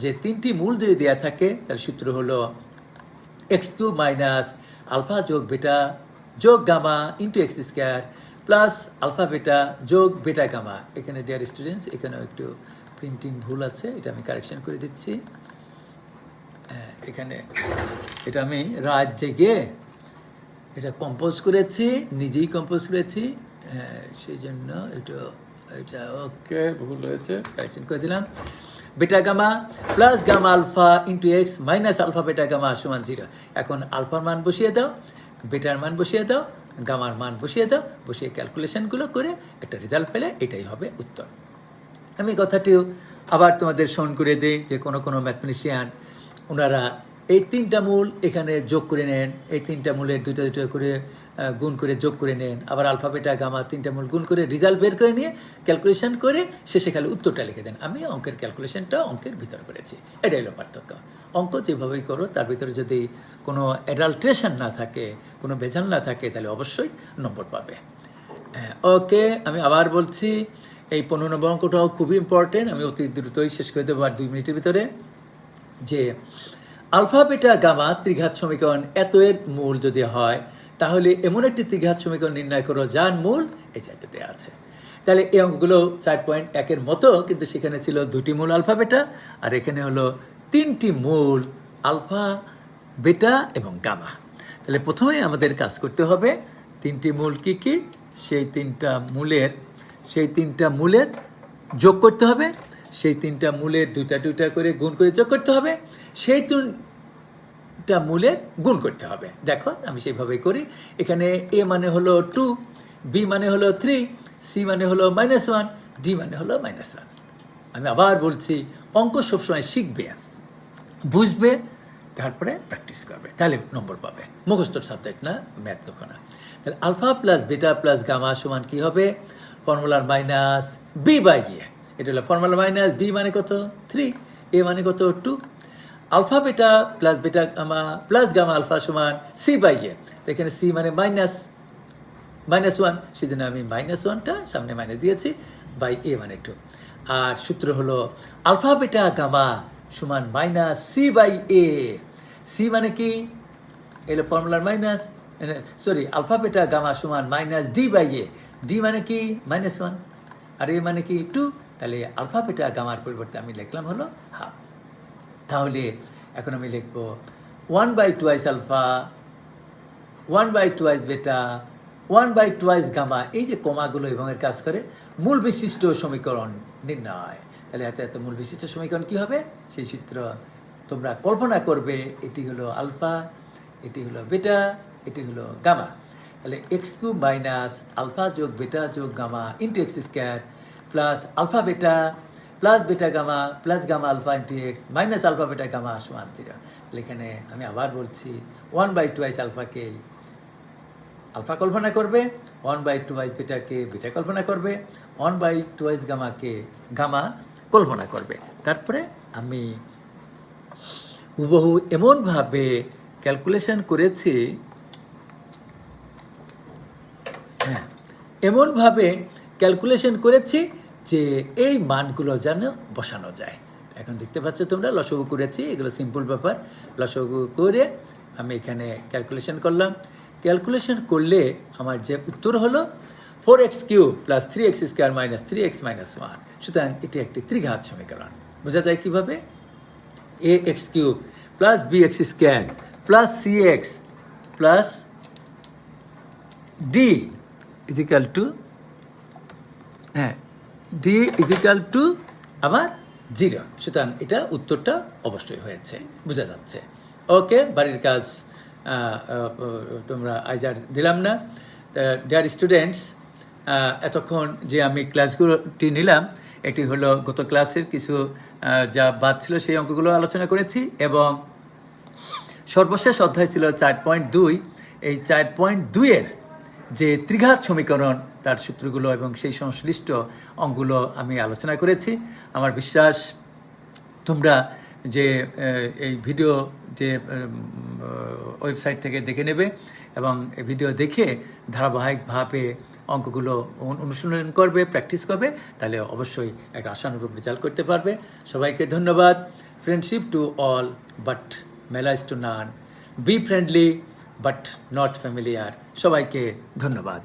Speaker 1: যে 3টি মূল যদি দেওয়া থাকে তাহলে সূত্র হলো x³ মাইনাস আলফা যোগ বেটা যোগ gamma into x square plus alpha beta যোগ বেটা গামা। এখানে ডিয়ার স্টুডেন্টস, এখানেও একটু প্রিন্টিং ভুল আছে, এটা আমি কারেকশন করে দিচ্ছি। এখানে এটা আমি রাত জেগে এটা কম্পোজ করেছি, নিজেই কম্পোজ করেছি, সেই জন্য এটা ওকে ভুল হয়েছে, কারেকশন করে দিলাম। Beta gamma plus gamma alpha into x minus alpha beta gamma সমান 0। এখন আলফার মান বসিয়ে দাও, বেটার মান বসিয়ে দাও, গামার মান বসিয়ে দাও, বসিয়ে ক্যালকুলেশনগুলো করে একটা রেজাল্ট পেলে এটাই হবে উত্তর। আমি কথাটিও আবার তোমাদের স্মরণ করে দিই যে কোনো ম্যাথমেটিশিয়ান ওনারা এই 3টা মূল এখানে যোগ করে নেন, এই 3টা মূলের 2টা করে গুণ করে যোগ করে নেন, আবার আলফা বেটা গামা 3টা মূল গুণ করে রেজাল্ট বের করে নিয়ে ক্যালকুলেশন করে শেষে খালি উত্তরটা লিখে দেন। আমি অঙ্কের ক্যালকুলেশনটা অঙ্কের ভিতর করেছি, এটাই হলো পার্থক্য। অঙ্ক যেভাবেই করো তার ভিতরে যদি কোনো অ্যাডাল্ট্রেশন না থাকে, কোনো ভেজাল না থাকে, তাহলে অবশ্যই নম্বর পাবে। ওকে, আমি আবার বলছি এই 15 নম্বর অঙ্কটাও খুবই ইম্পর্টেন্ট, আমি অতি দ্রুতই শেষ করে দেবো আর 2 মিনিটের ভিতরে। যে আলফা বেটা গামা ত্রিঘাত সমীকরণ এত এর মূল যদি হয় তাহলে এমন একটি ত্রিঘাত সমীকরণ নির্ণয় করো যার মূল এই যে দেওয়া আছে। তাহলে এই অঙ্কগুলো 4.1-এর মতো, কিন্তু সেখানে ছিল 2টি মূল আলফা বেটা, আর এখানে হলো 3টি মূল আলফা বেটা এবং গামা। তাহলে প্রথমে আমাদের কাজ করতে হবে 3টি মূল কি কি, সেই 3টা মূলের যোগ করতে হবে, সেই 3টা মূলের 2টা করে গুণ করে যোগ করতে হবে, সেই 3টা মূলের গুণ করতে হবে। দেখো আমি সেইভাবেই করি। এখানে এ মানে হলো 2, বি মানে হলো 3, সি মানে হলো -1, ডি মানে হলো -1। আমি আবার বলছি, অঙ্ক সবসময় শিখবে, বুঝবে, তারপরে প্র্যাকটিস করবে, তাহলে নম্বর পাবে। মুখস্থর সাবজেক্ট না, ম্যাথ কখনো না। তাহলে alpha plus beta plus gamma সমান কি হবে, ফর্মুলার মাইনাস বি বাই এ। এটা হলো ফর্মুলা মাইনাস বি মানে কত 3, এ মানে কত 2, alpha beta plus beta gamma plus gamma alpha সমান সি বাই এ। তো এখানে সি মানে -1, সেই জন্য আমি -1টা সামনে মাইনাস দিয়েছি, বাই এ মানে 2। আর সূত্র হলো আলফা বেটা গামা সমান -c বাই এ। সি মানে কি, এলো ফর্মুলার minus, sorry, alpha beta gamma সমান -d বাই এ। ডি মানে কি -1, আর এ মানে কি 2। তাহলে আলফা বেটা গামার পরিবর্তে আমি লিখলাম হলো হাফ। তাহলে এখন আমি লিখব 1/2 আলফা, 1/2 বেটা, 1/2 গামা। এই যে কমাগুলো এবং এর কাজ করে মূল বিশিষ্ট সমীকরণ নির্ণয়। তাহলে এত মূল বিশিষ্ট সমীকরণ কি হবে, সেই সূত্র তোমরা কল্পনা করবে। এটি হলো আলফা, এটি হলো বেটা, এটি হলো গামা। তাহলে x³ মাইনাস আলফা যোগ বেটা যোগ gamma into x² plus alpha beta plus beta gamma plus gamma alpha into x minus alpha beta gamma সমান 0। তাহলে এখানে আমি আবার বলছি 1/2 আলফাকে আলফা কল্পনা করবে, 1/2 বেটাকে বেটা কল্পনা করবে, 1/2 গামাকে গামা কল্পনা করবে। তারপরে আমি হুবহু এমনভাবে ক্যালকুলেশন করেছি, যে এই মানগুলো যেন বসানো যায়। এখন দেখতে পাচ্ছ তোমরা লসাগু করেছি, এগুলো সিম্পল ব্যাপার। লসাগু করে আমি এখানে ক্যালকুলেশন করলাম। ক্যালকুলেশন করলে আমার যে উত্তর হলো 4x³ plus 3x² minus 3x minus 1। সুতরাং এটি একটি ত্রিঘাত সমীকরণ। বোঝা যায় কিভাবে, ax³ plus bx² plus cx plus d is equal to d is equal to আমার 0। সুতরাং এটা উত্তরটা অবশ্যই হয়েছে, বোঝা যাচ্ছে। ওকে, বাড়ির কাজ তোমরা আজ আর দিলাম না। ডিয়ার স্টুডেন্টস, এতক্ষণ যে আমি ক্লাসগুলোটি নিলাম, এটি হলো গত ক্লাসের কিছু যা বাদ ছিল সেই অঙ্কগুলো আলোচনা করেছি, এবং সর্বশেষ অধ্যায় ছিল 4.2। এই 4.2-এর যে ত্রিঘাত সমীকরণ তার সূত্রগুলো এবং সেই সংশ্লিষ্ট অঙ্কগুলো আমি আলোচনা করেছি। আমার বিশ্বাস তোমরা যে এই ভিডিও যে ওয়েবসাইট থেকে দেখে নেবে এবং এই ভিডিও দেখে ধারাবাহিকভাবে অঙ্কগুলো অনুশীলন করবে, প্র্যাকটিস করবে, তাহলে অবশ্যই একটা আশানুরূপ রেজাল্ট করতে পারবে। সবাইকে ধন্যবাদ। Friendship to all but malice to none. Be friendly but not familiar. সবাইকে ধন্যবাদ।